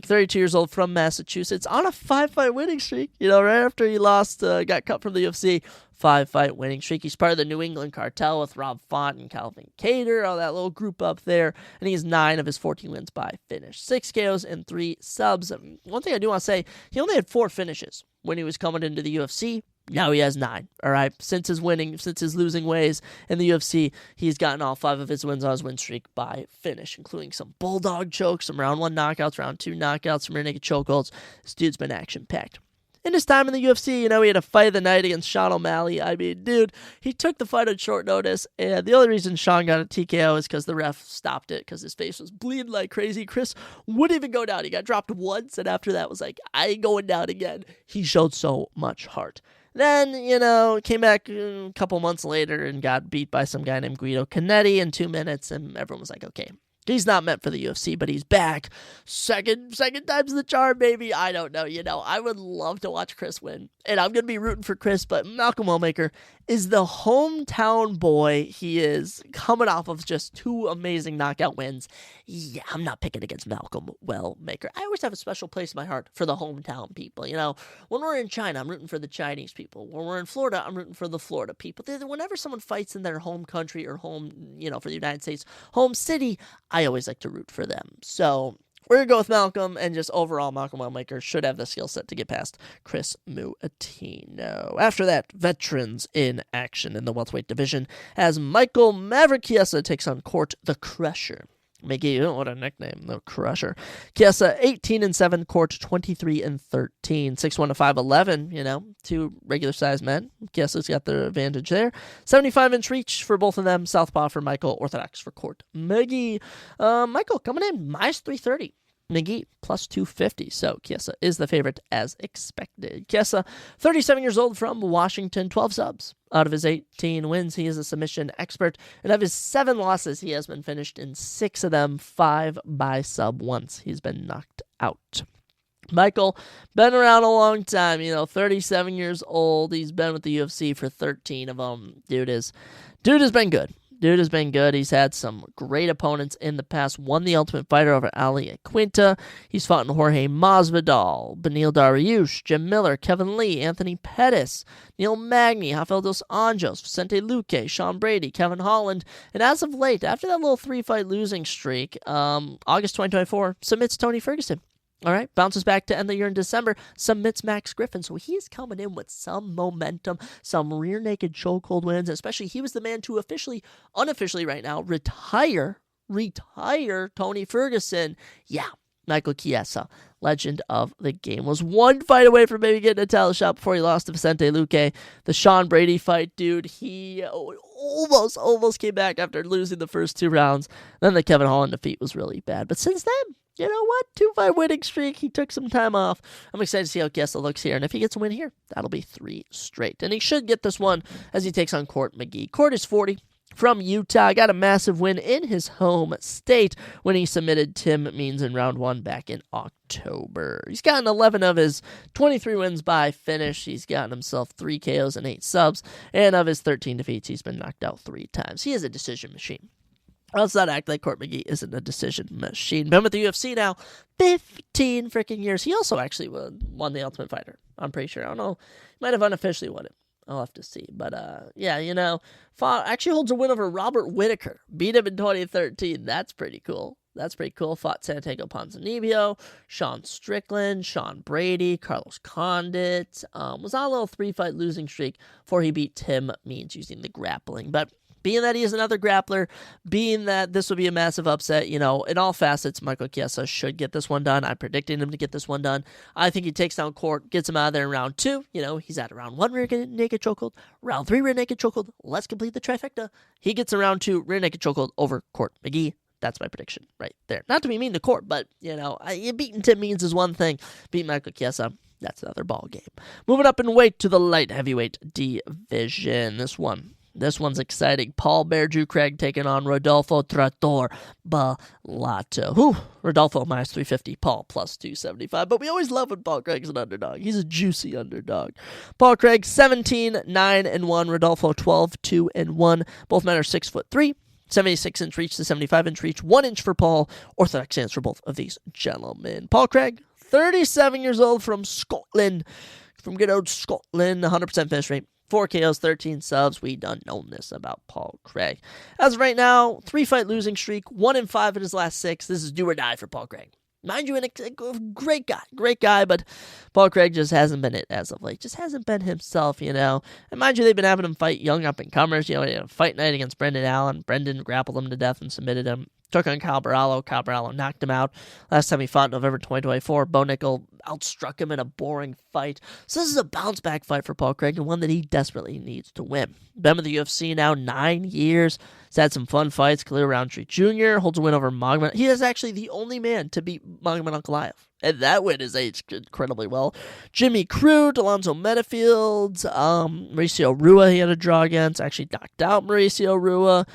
32 years old, from Massachusetts, on a 5-fight winning streak. Right after he lost, got cut from the UFC, 5-fight winning streak. He's part of the New England cartel with Rob Font and Calvin Kattar, all that little group up there, and he's 9 of his 14 wins by finish. 6 KOs and 3 subs. One thing I do want to say, he only had 4 finishes when he was coming into the UFC. Now he has 9, all right? Since his losing ways in the UFC, he's gotten all 5 of his wins on his win streak by finish, including some bulldog chokes, some round 1 knockouts, round 2 knockouts, some rear naked chokeholds. This dude's been action-packed. in his time in the UFC, he had a fight of the night against Sean O'Malley. I mean, dude, he took the fight on short notice, and the only reason Sean got a TKO is because the ref stopped it because his face was bleeding like crazy. Chris wouldn't even go down. He got dropped once, and after that was like, I ain't going down again. He showed so much heart. Then, came back a couple months later and got beat by some guy named Guido Canetti in 2 minutes, and everyone was like, okay, he's not meant for the UFC, but he's back. Second time's the charm, baby. I don't know. I would love to watch Chris win, and I'm going to be rooting for Chris, but Malcolm Wellmaker is the hometown boy he is, coming off of just 2 amazing knockout wins. Yeah, I'm not picking against Malcolm Wellmaker. I always have a special place in my heart for the hometown people. When we're in China, I'm rooting for the Chinese people. When we're in Florida, I'm rooting for the Florida people. Whenever someone fights in their home country or home, for the United States, home city, I always like to root for them. So we're going to go with Malcolm, and just overall, Malcolm Wellmaker should have the skill set to get past Chris Muatino. After that, veterans in action in the welterweight division as Michael Maverick Chiesa takes on Court the Crusher. McGee, what a nickname, the Crusher. Chiesa, 18-7, Court 23-13, 6'1" to 5'11", 2 regular-sized men. Chiesa's got the advantage there. 75-inch reach for both of them. Southpaw for Michael, orthodox for Court McGee. Michael coming in, minus 330. McGee, plus 250. So Chiesa is the favorite as expected. Chiesa, 37 years old from Washington, 12 subs. Out of his 18 wins, he is a submission expert. And of his 7 losses, he has been finished in 6 of them, 5 by sub once. He's been knocked out. Michael, been around a long time, 37 years old. He's been with the UFC for 13 of them. Dude has been good. He's had some great opponents in the past. Won the Ultimate Fighter over Ali Aquinta. He's fought in Jorge Masvidal, Beneil Dariush, Jim Miller, Kevin Lee, Anthony Pettis, Neil Magny, Rafael dos Anjos, Vicente Luque, Sean Brady, Kevin Holland. And as of late, after that little 3-fight losing streak, August 2024, submits Tony Ferguson. All right, bounces back to end the year in December, submits Max Griffin. So he's coming in with some momentum, some rear naked chokehold wins, especially he was the man to unofficially right now, retire Tony Ferguson. Yeah, Michael Chiesa, legend of the game, was 1 fight away from maybe getting a title shot before he lost to Vicente Luque. The Sean Brady fight, dude, he almost came back after losing the first 2 rounds. Then the Kevin Holland defeat was really bad. But since then, you know what? 2-fight winning streak. He took some time off. I'm excited to see how Chiesa looks here. And if he gets a win here, that'll be 3 straight. And he should get this one as he takes on Court McGee. Court is 40 from Utah. Got a massive win in his home state when he submitted Tim Means in round 1 back in October. He's gotten 11 of his 23 wins by finish. He's gotten himself 3 KOs and 8 subs. And of his 13 defeats, he's been knocked out 3 times. He is a decision machine. Let's not act like Court McGee isn't a decision machine. Been with the UFC now 15 freaking years. He also actually won the Ultimate Fighter. I'm pretty sure. I don't know. He might have unofficially won it. I'll have to see. But, actually holds a win over Robert Whittaker. Beat him in 2013. That's pretty cool. Fought Santiago Ponzinibbio, Sean Strickland, Sean Brady, Carlos Condit. Was on a little 3-fight losing streak before he beat Tim Means using the grappling. But being that he is another grappler, being that this would be a massive upset, in all facets, Michael Chiesa should get this one done. I'm predicting him to get this one done. I think he takes down Court, gets him out of there in round 2. He's at round 1 rear naked chokehold, round 3 rear naked chokehold. Let's complete the trifecta. He gets in round 2 rear naked chokehold over Court McGee. That's my prediction right there. Not to be mean to Court, but, beating Tim Means is one thing. Beating Michael Chiesa, that's another ball game. Moving up in weight to the light heavyweight division. This one's exciting. Paul Bear Drew Craig taking on Rodolfo Trator Balato. Rodolfo minus 350, Paul plus 275. But we always love when Paul Craig's an underdog. He's a juicy underdog. Paul Craig 17-9-1. Rodolfo 12-2-1. Both men are 6'3". 76-inch reach to 75-inch reach. 1 inch for Paul. Orthodox stance for both of these gentlemen. Paul Craig, 37 years old from Scotland. From good old Scotland. 100% finish rate. 4 KOs, 13 subs. We done known this about Paul Craig. As of right now, 3-fight losing streak, 1-5 in his last 6. This is do or die for Paul Craig. Mind you, a great guy, but Paul Craig just hasn't been it as of late. Just hasn't been himself, And mind you, they've been having him fight young up-and-comers. He had a fight night against Brendan Allen. Brendan grappled him to death and submitted him. Took on Kyle Barallo. Kyle Barallo knocked him out. Last time he fought, November 2024, Bo Nickel outstruck him in a boring fight. So this is a bounce-back fight for Paul Craig, and one that he desperately needs to win. Been with the UFC now 9 years. He's had some fun fights. Khalil Roundtree Jr. holds a win over Magomed. He is actually the only man to beat Magomed Ankalaev, and that win is aged incredibly well. Jimmy Crute, Alonzo Metafield, Mauricio Rua he had a draw against. Actually knocked out Mauricio Rua.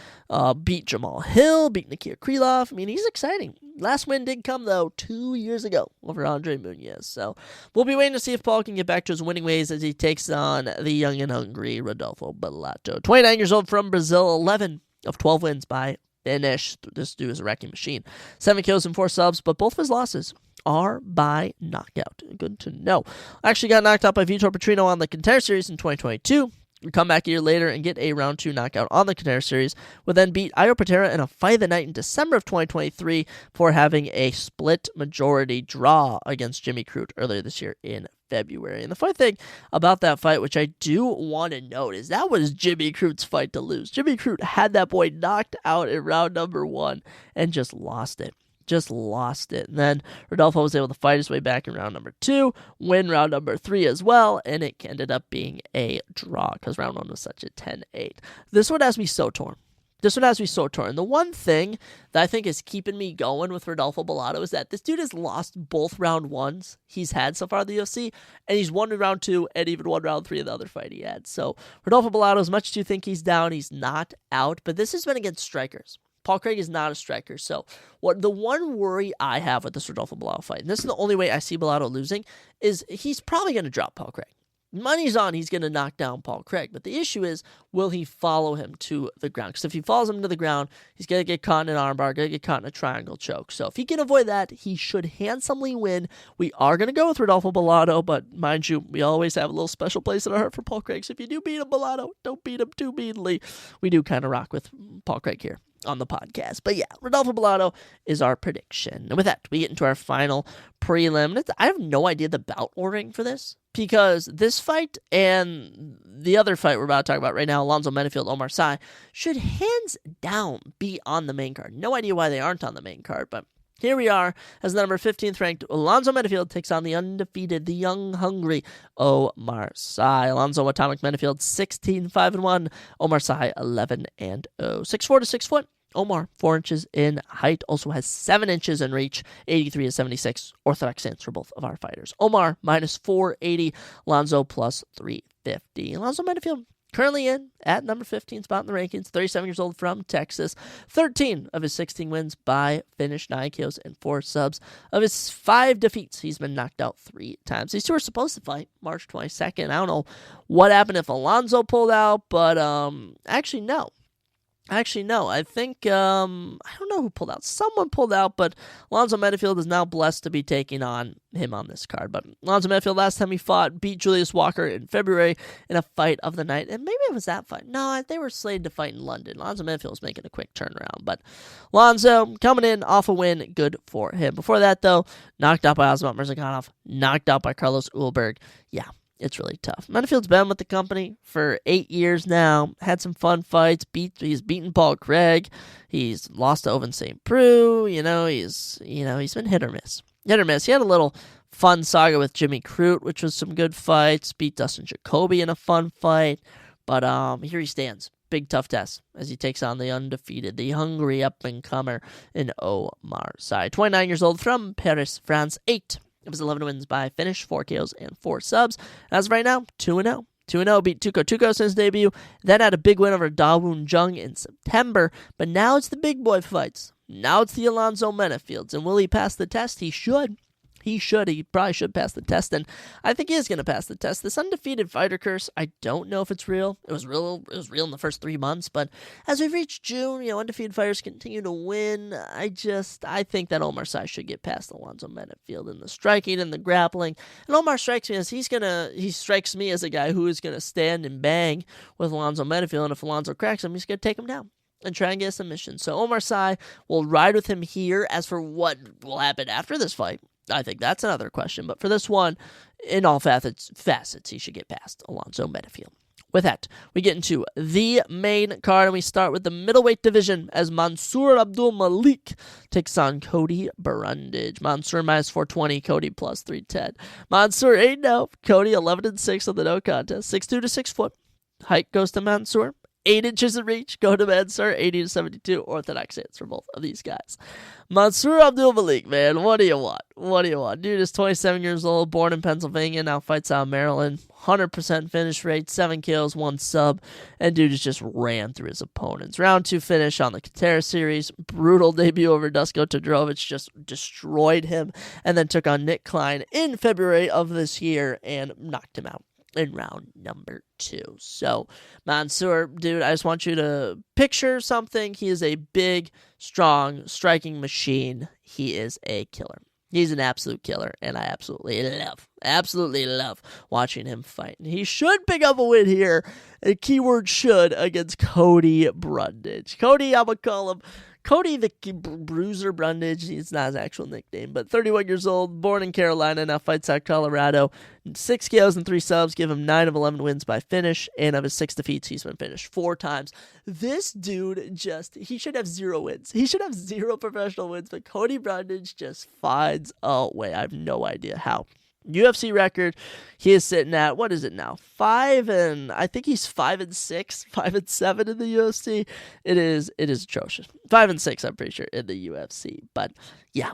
Beat Jamal Hill, beat Nikita Krylov. I mean, he's exciting. Last win did come, though, 2 years ago over Andre Muniz. So we'll be waiting to see if Paul can get back to his winning ways as he takes on the young and hungry Rodolfo Bellato. 29 years old from Brazil, 11 of 12 wins by finish. This dude is a wrecking machine. 7 kills and 4 subs, but both of his losses are by knockout. Good to know. Actually got knocked out by Vitor Petrino on the Contender Series in 2022. We come back a year later and get a round 2 knockout on the Contender Series. Would then beat Io Patera in a fight of the night in December of 2023 for having a split majority draw against Jimmy Crute earlier this year in February. And the funny thing about that fight, which I do want to note, is that was Jimmy Crute's fight to lose. Jimmy Crute had that boy knocked out in round number 1 and just lost it. And then Rodolfo was able to fight his way back in round number 2, win round number 3 as well, and it ended up being a draw because round 1 was such a 10-8. This one has me so torn. The one thing that I think is keeping me going with Rodolfo Bellato is that this dude has lost both round 1s he's had so far in the UFC, and he's won in round 2 and even won round 3 of the other fight he had. So Rodolfo Bellato, as much as you think he's down, he's not out, but this has been against strikers. Paul Craig is not a striker. So the one worry I have with this Rodolfo Bellato fight, and this is the only way I see Bellato losing, is he's probably going to drop Paul Craig. Money's on he's going to knock down Paul Craig. But the issue is, will he follow him to the ground? Because if he follows him to the ground, he's going to get caught in an armbar, going to get caught in a triangle choke. So if he can avoid that, he should handsomely win. We are going to go with Rodolfo Bellato, but mind you, we always have a little special place in our heart for Paul Craig. So if you do beat him, Bellato, don't beat him too meanly. We do kind of rock with Paul Craig here on the podcast. But yeah, Rodolfo Bellato is our prediction. And with that, we get into our final prelim. I have no idea the bout ordering for this, because this fight and the other fight we're about to talk about right now, Alonzo Menifield, Omar Sy, should hands down be on the main card. No idea why they aren't on the main card, but here we are, as the number 15th ranked Alonzo Menifield takes on the undefeated, the young, hungry Omar Sy. Alonzo Atomic Menifield 16-5-1, Omar Sy 11-0. 6'4" to 6 foot. Omar, 4 inches in height, also has 7 inches in reach, 83 to 76 orthodox stance for both of our fighters. Omar, minus 480, Alonzo, plus 350. Alonzo Menifield, currently in at number 15 spot in the rankings, 37 years old from Texas. 13 of his 16 wins by finish, 9 KOs and 4 subs. Of his 5 defeats, he's been knocked out 3 times. These two are supposed to fight March 22nd. I don't know what happened if Alonzo pulled out, but actually, no. I think, I don't know who pulled out. Someone pulled out, but Alonzo Menifield is now blessed to be taking on him on this card. But Alonzo Menifield, last time he fought, beat Julius Walker in February in a fight of the night. And maybe it was that fight. No, they were slated to fight in London. Alonzo Menifield was making a quick turnaround. But Alonzo coming in off a win, good for him. Before that, though, knocked out by Azamat Murzakanov, knocked out by Carlos Ulberg. Yeah. It's really tough. Menifield's been with the company for 8 years now. Had some fun fights. He's beaten Paul Craig. He's lost to Oven St. Preux. He's been hit or miss. He had a little fun saga with Jimmy Crute, which was some good fights. Beat Dustin Jacoby in a fun fight. But here he stands. Big tough test as he takes on the undefeated, the hungry up-and-comer in Omar Sy. 29 years old from Paris, France. 8 of his 11 wins by finish, 4 KOs and 4 subs. As of right now, 2-0. 2-0, beat Tuco since debut. Then had a big win over Dawoon Jung in September. But now it's the big boy fights. Now it's the Alonzo Menifields. And will he pass the test? He should. He probably should pass the test, and I think he is going to pass the test. This undefeated fighter curse, I don't know if it's real. It was real in the first 3 months, but as we've reached June, undefeated fighters continue to win. I think that Omar Sy should get past Alonzo Menifield in the striking and the grappling. And Omar strikes me as he strikes me as a guy who is going to stand and bang with Alonzo Menifield, and if Alonzo cracks him, he's going to take him down and try and get a submission. So Omar Sy will ride with him here. As for what will happen after this fight, I think that's another question. But for this one, in all facets, he should get past Alonzo Menifield. With that, we get into the main card, and we start with the middleweight division as Mansour Abdul Malik takes on Cody Brundage. Mansour minus 420, Cody plus 310. Mansour 8-0, Cody 11-6 on the no contest, 6'2" to 6 foot. Height goes to Mansour. 8 inches in reach, go to Mansour, 80-72, orthodox hits for both of these guys. Mansour Abdul Malik, man, what do you want? What do you want? Dude is 27 years old, born in Pennsylvania, now fights out of Maryland. 100% finish rate, 7 kills, 1 sub, and dude just ran through his opponents. Round 2 finish on the Katera series, brutal debut over Dusko Todorovic, just destroyed him, and then took on Nick Klein in February of this year and knocked him out in round number 2. So, Mansour, dude, I just want you to picture something. He is a big, strong, striking machine. He is a killer. He's an absolute killer, and I absolutely love watching him fight. And he should pick up a win here, a keyword should, against Cody Brundage. Cody, I'm going to call him Cody the Bruiser Brundage. It's not his actual nickname, but 31 years old, born in Carolina, now fights out Colorado. 6 KOs and 3 subs, give him 9 of 11 wins by finish, and of his 6 defeats, he's been finished 4 times. This dude he should have 0 wins. He should have 0 professional wins, but Cody Brundage just finds a way. I have no idea how. UFC record, he is sitting at, what is it now? 5-6, 5-7 in the UFC. It is atrocious. 5-6, I'm pretty sure, in the UFC. But yeah,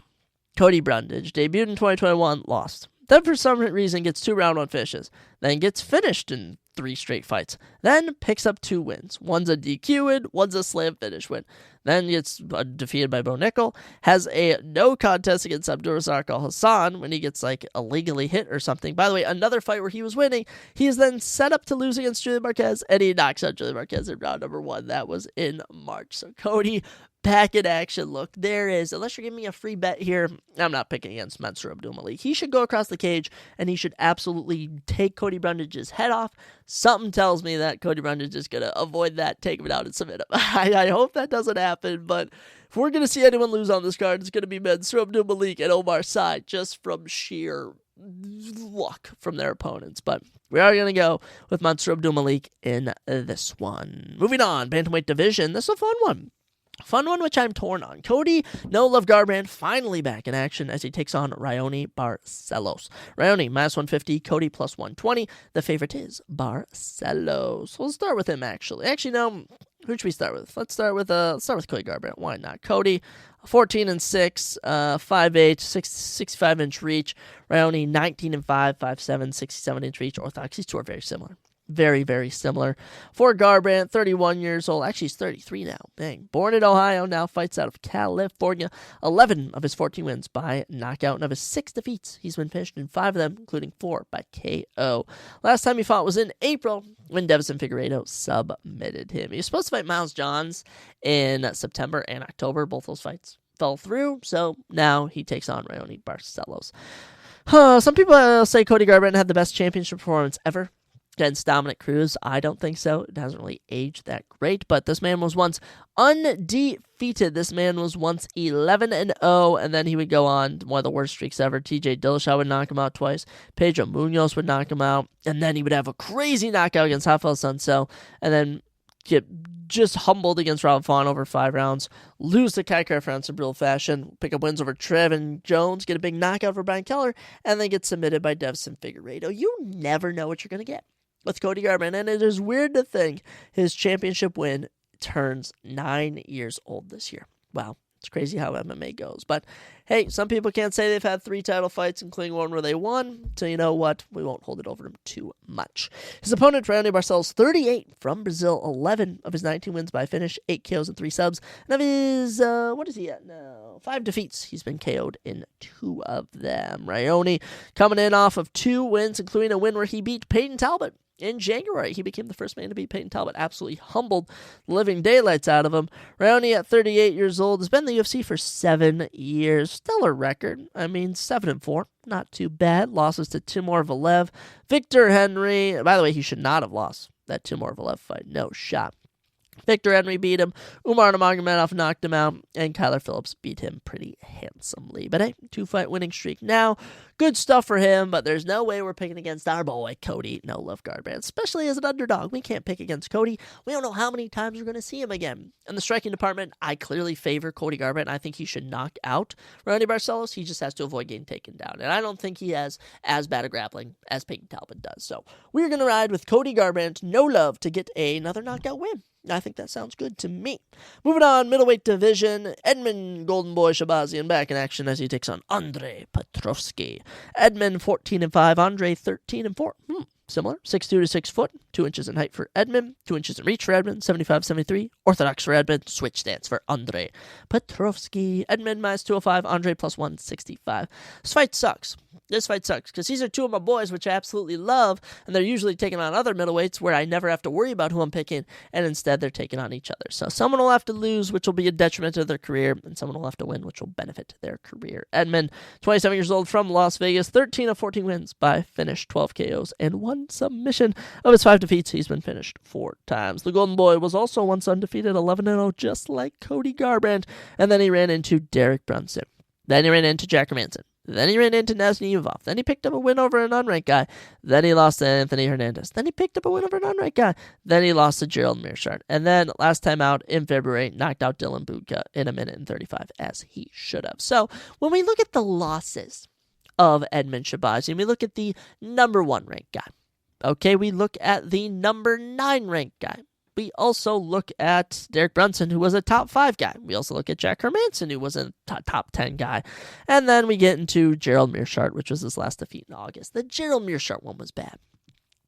Cody Brundage debuted in 2021, lost. Then for some reason gets 2 round 1 finishes. Then gets finished in 3 straight fights. Then picks up 2 wins. One's a DQ win, one's a slam finish win. Then gets defeated by Bo Nickel. Has a no contest against Abdurazak Al-Hassan when he gets illegally hit or something. By the way, another fight where he was winning. He is then set up to lose against Julian Marquez, and he knocks out Julian Marquez in round number 1. That was in March. So Cody, back in action. Look, there is, unless you're giving me a free bet here, I'm not picking against Mansour Abdul Malik. He should go across the cage, and he should absolutely take Cody Brundage's head off. Something tells me that Cody Brundage is going to avoid that, take him out, and submit him. I hope that doesn't happen, but if we're going to see anyone lose on this card, it's going to be Mansour Abdul Malik and Omar Sy, just from sheer luck from their opponents. But we are going to go with Mansour Abdul Malik in this one. Moving on, bantamweight division. This is a fun one. Fun one, which I'm torn on. Cody No Love Garbrandt finally back in action as he takes on Raoni Barcelos. Raoni minus 150, Cody plus 120. The favorite is Barcelos. We'll start with him actually. Actually, no. Who should we start with? Let's start with Cody Garbrandt. Why not? Cody, 14-6, 5'8", 65-inch reach. Raoni, 19-5, 5'7", 67-inch reach. Orthodox. These two are very similar. Very, very similar. For Garbrandt, 31 years old. Actually, he's 33 now. Dang. Born in Ohio, now fights out of California. 11 of his 14 wins by knockout, and of his 6 defeats, he's been finished in 5 of them, including 4 by KO. Last time he fought was in April when Davison Figueiredo submitted him. He was supposed to fight Miles Johns in September and October. Both those fights fell through, so now he takes on Raoni Barcelos. Some people say Cody Garbrandt had the best championship performance ever against Dominic Cruz. I don't think so. It hasn't really aged that great, but this man was once undefeated. This man was once 11-0, and then he would go on one of the worst streaks ever. TJ Dillashaw would knock him out twice. Pedro Munoz would knock him out, and then he would have a crazy knockout against Rafael Sunsel, and then get just humbled against Rob Font over 5 rounds, lose to Kai Kara-France in brutal fashion, pick up wins over Trevin Jones, get a big knockout for Brian Keller, and then get submitted by Davison Figueiredo. You never know what you're going to get with Cody Garbrandt, and it is weird to think his championship win turns 9 years old this year. Wow, it's crazy how MMA goes. But hey, some people can't say they've had 3 title fights, including one where they won, so you know what? We won't hold it over him too much. His opponent, Raoni Barcelos, 38 from Brazil, 11 of his 19 wins by finish, 8 KOs and 3 subs, and of his, what is he at now? 5 defeats. He's been KO'd in 2 of them. Raoni coming in off of 2 wins, including a win where he beat Peyton Talbot. In January, he became the first man to beat Peyton Talbot. Absolutely humbled the living daylights out of him. Raoni, at 38 years old, has been in the UFC for 7 years. Stellar record. 7-4. Not too bad. Losses to Timur Valev, Victor Henry. By the way, he should not have lost that Timur Valev fight. No shot. Victor Henry beat him, Umar Nurmagomedov knocked him out, and Kyler Phillips beat him pretty handsomely. But hey, 2-fight winning streak now. Good stuff for him, but there's no way we're picking against our boy, Cody No Love Garbrandt, especially as an underdog. We can't pick against Cody. We don't know how many times we're going to see him again. In the striking department, I clearly favor Cody Garbrandt. I think he should knock out Randy Barcelos. He just has to avoid getting taken down. And I don't think he has as bad a grappling as Peyton Talbot does. So we're going to ride with Cody Garbrandt, no love, to get another knockout win. I think that sounds good to me. Moving on, middleweight division, Edmund Golden Boy Shabazian back in action as he takes on Andre Petrovsky. Edmund 14-5, Andre 13-4. Similar, 6'2" to 6 foot, 2 inches in height for Edmund, 2 inches in reach for Edmund, 75-73, orthodox for Edmund, switch stance for Andre Petrovsky. Edmund minus 205, Andre plus 165. This fight sucks. Because these are two of my boys, which I absolutely love, and they're usually taking on other middleweights where I never have to worry about who I'm picking, and instead they're taking on each other. So someone will have to lose, which will be a detriment to their career, and someone will have to win, which will benefit their career. Edmund, 27 years old from Las Vegas, 13 of 14 wins by finish, 12 KOs, and 1 submission. Of his 5 defeats, he's been finished 4 times. The Golden Boy was also once undefeated, 11-0, just like Cody Garbrandt, and then he ran into Derek Brunson. Then he ran into Jack Hermanson. Then he ran into Nazny Yuvov. Then he picked up a win over an unranked guy. Then he lost to Anthony Hernandez. Then he picked up a win over an unranked guy. Then he lost to Gerald Mearshart. And then last time out in February, knocked out Dylan Budka in 1:35, as he should have. So when we look at the losses of Edmund Shabazian, we look at the number 1 ranked guy. Okay, we look at the number 9 ranked guy. We also look at Derek Brunson, who was a top 5 guy. We also look at Jack Hermanson, who was a top 10 guy. And then we get into Gerald Mearshart, which was his last defeat in August. The Gerald Mearshart one was bad.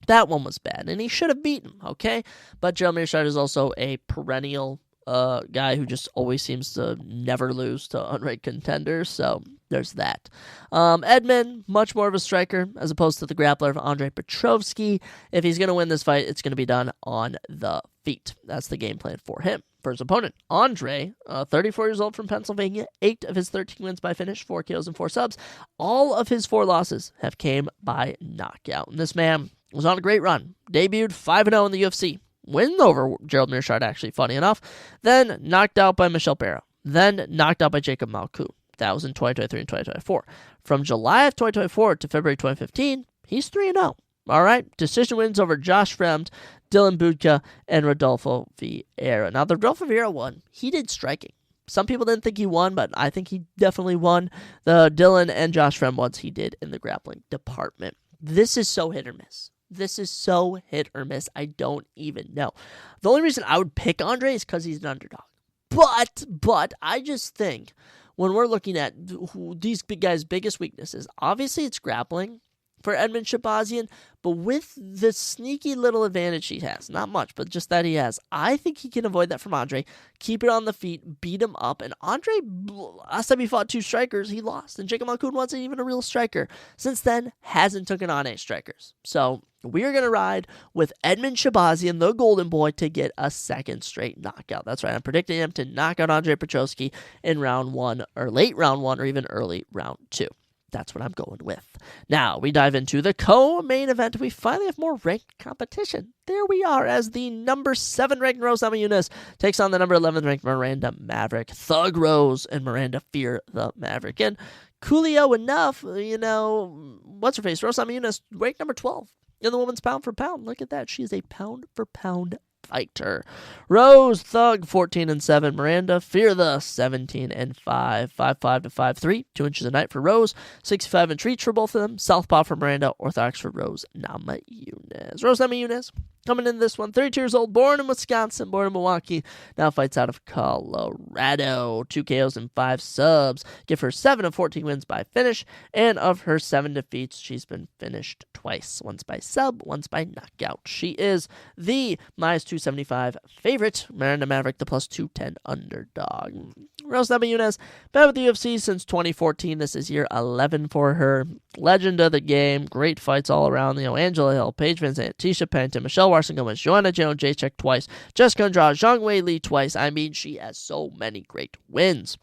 That one was bad, and he should have beaten him, okay? But Gerald Mearshart is also a perennial guy who just always seems to never lose to unranked contenders, so there's that. Edmund, much more of a striker as opposed to the grappler of Andre Petrovsky. If he's going to win this fight, it's going to be done on the feet. That's the game plan for him. For his opponent, Andre, 34 years old from Pennsylvania, 8 of his 13 wins by finish, 4 KOs and 4 subs. All of his 4 losses have came by knockout. And this man was on a great run. Debuted 5-0 in the UFC. Win over Gerald Mearshart, actually, funny enough. Then knocked out by Michel Barrow. Then knocked out by Jacob Malkout. That was in 2023 and 2024. From July of 2024 to February 2015, he's 3-0. All right? Decision wins over Josh Fremd, Dylan Budka, and Rodolfo Vieira. Now, the Rodolfo Vieira one, he did striking. Some people didn't think he won, but I think he definitely won. The Dylan and Josh Fremd ones he did in the grappling department. This is so hit or miss. This is so hit or miss. I don't even know. The only reason I would pick Andre is because he's an underdog. But I just think when we're looking at these big guys' biggest weaknesses, obviously it's grappling for Edmund Shabazian, but with the sneaky little advantage he has, not much, but just that he has, I think he can avoid that from Andre, keep it on the feet, beat him up, and Andre, last time he fought 2 strikers, he lost, and Jacob Malkout wasn't even a real striker. Since then, hasn't taken on 8 strikers. So we are going to ride with Edmund Shabazian, the Golden Boy, to get a second straight knockout. That's right, I'm predicting him to knock out Andre Petrovsky in round 1, or late round 1, or even early round 2. That's what I'm going with. Now, we dive into the co-main event. We finally have more ranked competition. There we are, as the number 7 ranked Rose Namajunas takes on the number 11 ranked Miranda Maverick. Thug Rose and Miranda fear the Maverick. And coolio enough, what's her face? Rose Namajunas, ranked number 12 in the women's pound for pound. Look at that. She is a pound for pound fighter. Rose Thug 14-7, Miranda Fear the 17-5, 5'5" to 5'3", 2 inches a night for Rose, 65 inch reach for both of them. Southpaw for Miranda, orthodox for Rose Namajunas. Rose Namajunas coming in this one, 32 years old, born in Wisconsin, born in Milwaukee, now fights out of Colorado. 2 KOs and 5 subs. Give her 7 of 14 wins by finish, and of her 7 defeats, she's been finished twice. Once by sub, once by knockout. She is the minus 275 favorite. Miranda Maverick, the plus 210 underdog. Rose Namajunas, been with the UFC since 2014. This is year 11 for her. Legend of the game. Great fights all around. Angela Hill, Paige VanZant, Tisha Pennington, Michelle Warson Gomez, Joanna Jones, Jacek twice, Jessica Andrade, Zhang Wei Li twice. I mean, she has so many great wins.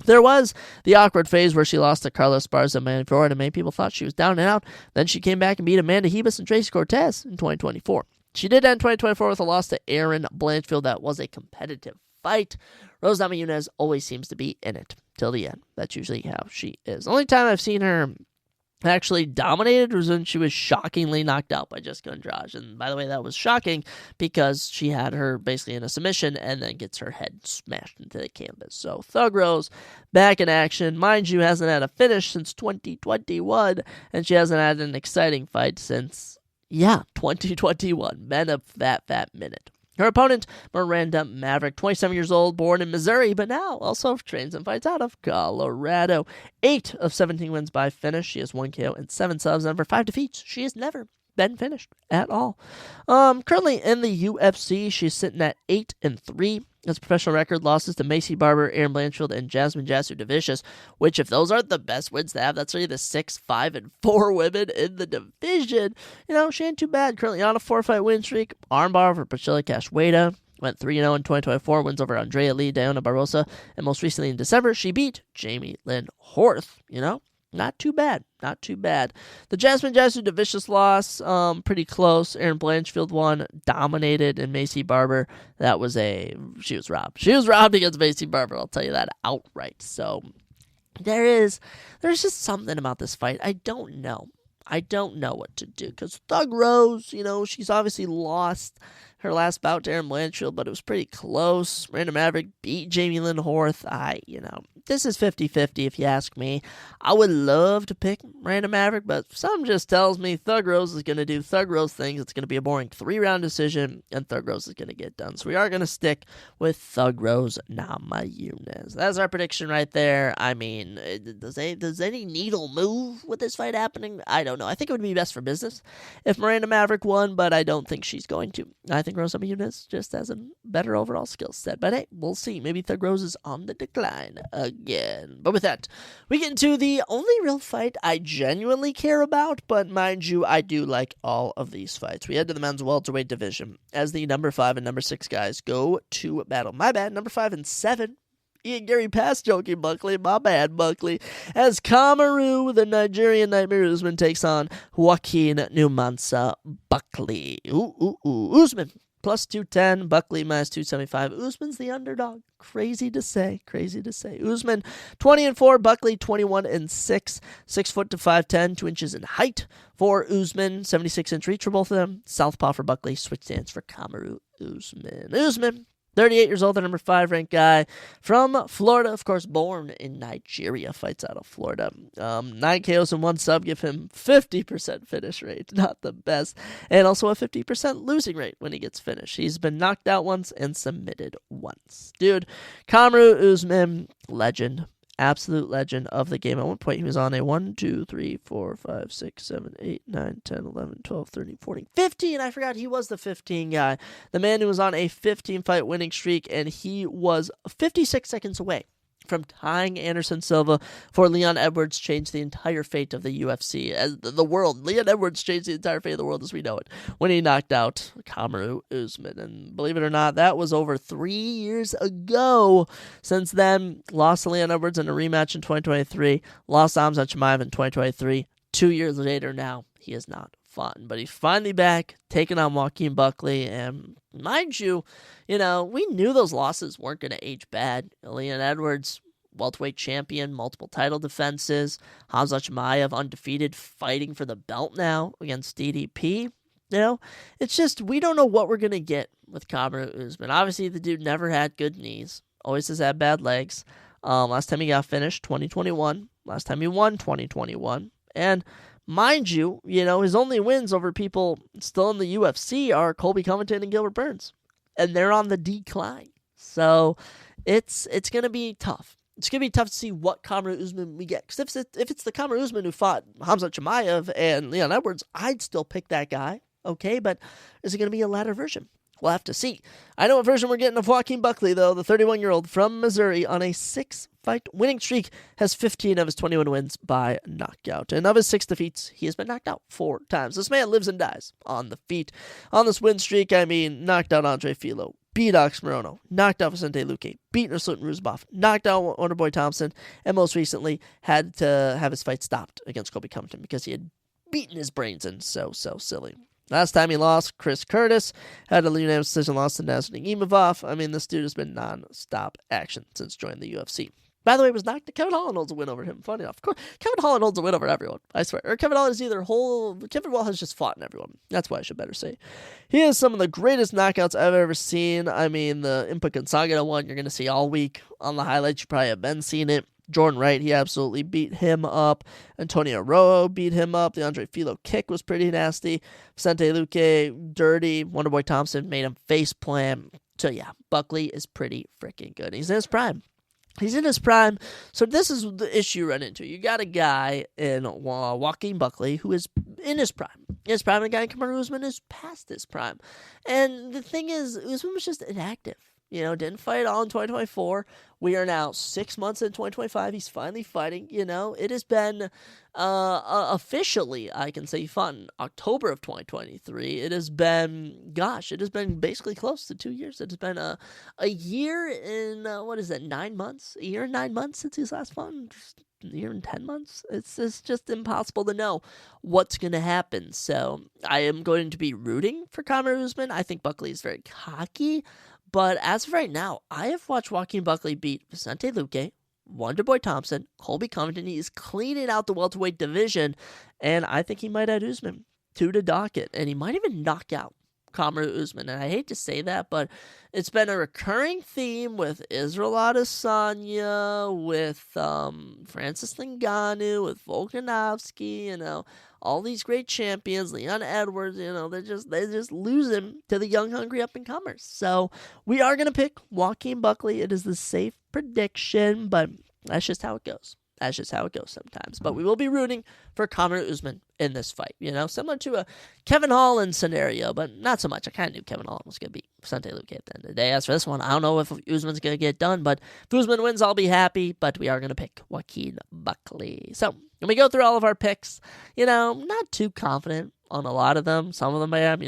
There was the awkward phase where she lost to Carlos Esparza and Manny Florida, and many people thought she was down and out. Then she came back and beat Amanda Hebus and Tracy Cortez in 2024. She did end 2024 with a loss to Erin Blanchfield. That was a competitive fight. Rose Namajunas always seems to be in it till the end. That's usually how she is. The only time I've seen her actually dominated was when she was shockingly knocked out by Jessica Andrade. And by the way, that was shocking because she had her basically in a submission and then gets her head smashed into the canvas. So Thug Rose back in action. Mind you, hasn't had a finish since 2021, and she hasn't had an exciting fight since, 2021. Been a fat minute. Her opponent, Miranda Maverick, 27 years old, born in Missouri, but now also trains and fights out of Colorado. 8 of 17 wins by finish. She has 1 KO and 7 subs, and for 5 defeats, she has never been finished at all. Currently in the UFC, she's sitting at 8-3. His professional record losses to Macy Barber, Erin Blanchfield, and Jasmine Jasudavicius, which if those aren't the best wins to have, that's really the 6, 5, and 4 women in the division. She ain't too bad. Currently on a 4-fight win streak. Armbar for Priscilla Cash-Weda. Went 3-0 in 2024, wins over Andrea Lee, Diana Barbosa, and most recently in December, she beat Jamie Lynn Horth, Not too bad. The Jasmine Jasudavicius loss, pretty close. Erin Blanchfield won, dominated, and Macy Barber, she was robbed. She was robbed against Macy Barber, I'll tell you that outright. So, there's just something about this fight. I don't know what to do, because Thug Rose, she's obviously lost her last bout to Erin Blanchfield, but it was pretty close. Miranda Maverick beat Jamie Lynn Horth. This is 50-50 if you ask me. I would love to pick Miranda Maverick, but something just tells me Thug Rose is going to do Thug Rose things. It's going to be a boring 3-round decision, and Thug Rose is going to get done. So we are going to stick with Thug Rose Namajunas. That's our prediction right there. I mean, does any needle move with this fight happening? I don't know. I think it would be best for business if Miranda Maverick won, but I don't think she's going to. I think Rose Namajunas just has a better overall skill set. But hey, we'll see. Maybe Thug Rose is on the decline again. But with that, we get into the only real fight I genuinely care about, but mind you, I do like all of these fights. We head to the men's welterweight division as the number 5 and number 6 guys go to battle. My bad, number 5 and 7. Ian Gary pass joking Buckley. My bad, Buckley. As Kamaru, the Nigerian Nightmare Usman, takes on Joaquin Numansa Buckley. Usman plus 210, Buckley minus 275. Usman's the underdog. Crazy to say. Usman 20-4, Buckley 21-6. 6 foot to 5'10", 2 inches in height for Usman. 76-inch reach for both of them. Southpaw for Buckley. Switch stance for Kamaru Usman. 38 years old, the number 5 ranked guy from Florida, of course, born in Nigeria, fights out of Florida. 9 KOs and 1 sub give him 50% finish rate, not the best, and also a 50% losing rate when he gets finished. He's been knocked out once and submitted once. Dude, Kamaru Usman, legend. Absolute legend of the game. At one point, he was on a 1, 2, 3, 4, 5, 6, 7, 8, 9, 10, 11, 12, 13, 14, 15. I forgot he was the 15 guy. The man who was on a 15-fight winning streak, and he was 56 seconds away from tying Anderson Silva for Leon Edwards, changed the entire fate of the UFC, as the world. Leon Edwards changed the entire fate of the world as we know it when he knocked out Kamaru Usman. And believe it or not, that was over 3 years ago. Since then, lost to Leon Edwards in a rematch in 2023, lost to Hamza Chimaev in 2023. 2 years later now, he is not fun, but he's finally back, taking on Joaquin Buckley, and mind you, we knew those losses weren't going to age bad. Leon Edwards, welterweight champion, multiple title defenses. Hamza Chimaev, undefeated, fighting for the belt now against DDP. It's just, we don't know what we're going to get with Kamaru Usman. Obviously, the dude never had good knees, always has had bad legs. Last time he got finished, 2021. Last time he won, 2021. And mind you, his only wins over people still in the UFC are Colby Covington and Gilbert Burns. And they're on the decline. So it's going to be tough. It's going to be tough to see what Kamaru Usman we get. Because if it's the Kamaru Usman who fought Hamza Chimaev and Leon Edwards, I'd still pick that guy. Okay, but is it going to be a latter version? We'll have to see. I know what version we're getting of Joaquin Buckley, though. The 31-year-old from Missouri on a 6-fight winning streak has 15 of his 21 wins by knockout. And of his 6 defeats, he has been knocked out 4 times. This man lives and dies on the feet. On this win streak, knocked out Andre Filo, beat Ox Morono, knocked out Vicente Luque, beat Nursultan Ruzbov, knocked out Wonderboy Thompson, and most recently had to have his fight stopped against Colby Covington because he had beaten his brains in so silly. Last time he lost, Chris Curtis had a unanimous decision loss to Nasruddin Imavov. I mean, this dude has been non-stop action since joining the UFC. By the way, was knocked. Kevin Holland holds a win over him. Funny enough. Of course, Kevin Holland holds a win over everyone. I swear. Or Kevin Holland is either whole. Kevin Holland has just fought in everyone. That's why I should better say. He has some of the greatest knockouts I've ever seen. I mean, the Impa Gonzagata one you're going to see all week on the highlights. You probably have been seeing it. Jordan Wright, he absolutely beat him up. Antonio Rojo beat him up. The Andre Filo kick was pretty nasty. Vicente Luque, dirty. Wonderboy Thompson made him faceplant. So yeah, Buckley is pretty freaking good. He's in his prime. So this is the issue you run into. You got a guy in Joaquin Buckley who is in his prime. And the guy in Kamaru Usman is past his prime. And the thing is, Usman was just inactive. Didn't fight at all in 2024. We are now 6 months in 2025. He's finally fighting. It has been officially, I can say, he fought in October of 2023. It has been basically close to 2 years. It has been a year in, 9 months? A year and 9 months since he's last fought? A year and 10 months? It's just impossible to know what's going to happen. So I am going to be rooting for Kamaru Usman. I think Buckley is very cocky. But as of right now, I have watched Joaquin Buckley beat Vicente Luque, Wonderboy Thompson, Colby Covington. He is cleaning out the welterweight division, and I think he might add Usman to the docket, and he might even knock out Kamaru Usman. And I hate to say that, but it's been a recurring theme with Israel Adesanya, with Francis Ngannou, with Volkanovski, all these great champions, Leon Edwards, they just losing to the young, hungry up-and-comers. So we are going to pick Joaquin Buckley. It is the safe prediction, but that's just how it goes. That's just how it goes sometimes. But we will be rooting for Kamaru Usman in this fight. Similar to a Kevin Holland scenario, but not so much. I kind of knew Kevin Holland was going to beat Vicente Luque at the end of the day. As for this one, I don't know if Usman's going to get done, but if Usman wins, I'll be happy. But we are going to pick Joaquin Buckley. So when we go through all of our picks, not too confident on a lot of them. Some of them I am.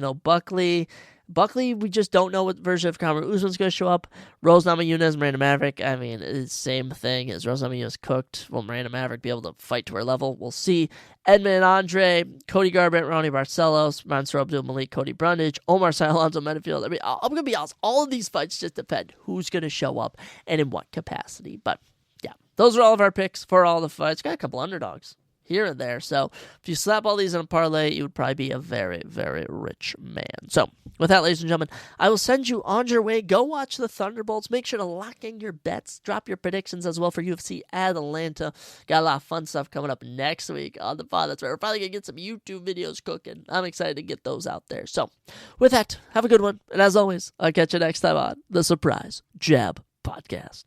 Buckley, we just don't know what version of Kamaru Usman's going to show up. Rose Namajunas, Miranda Maverick, I mean, it's the same thing as Rose Namajunas cooked. Will Miranda Maverick be able to fight to her level? We'll see. Edmund Andre, Cody Garbrandt, Ronnie Barcelos, Mansour Abdul Malik, Cody Brundage, Omar Sy, Alonzo Metafield. I mean, I'm going to be honest, all of these fights just depend who's going to show up and in what capacity. But, yeah, those are all of our picks for all the fights. Got a couple underdogs here and there. So if you slap all these in a parlay, you would probably be a very, very rich man. So with that, ladies and gentlemen, I will send you on your way. Go watch the Thunderbolts. Make sure to lock in your bets. Drop your predictions as well for UFC Atlanta. Got a lot of fun stuff coming up next week on the pod. That's right. We're probably going to get some YouTube videos cooking. I'm excited to get those out there. So with that, have a good one. And as always, I'll catch you next time on the Surprise Jab Podcast.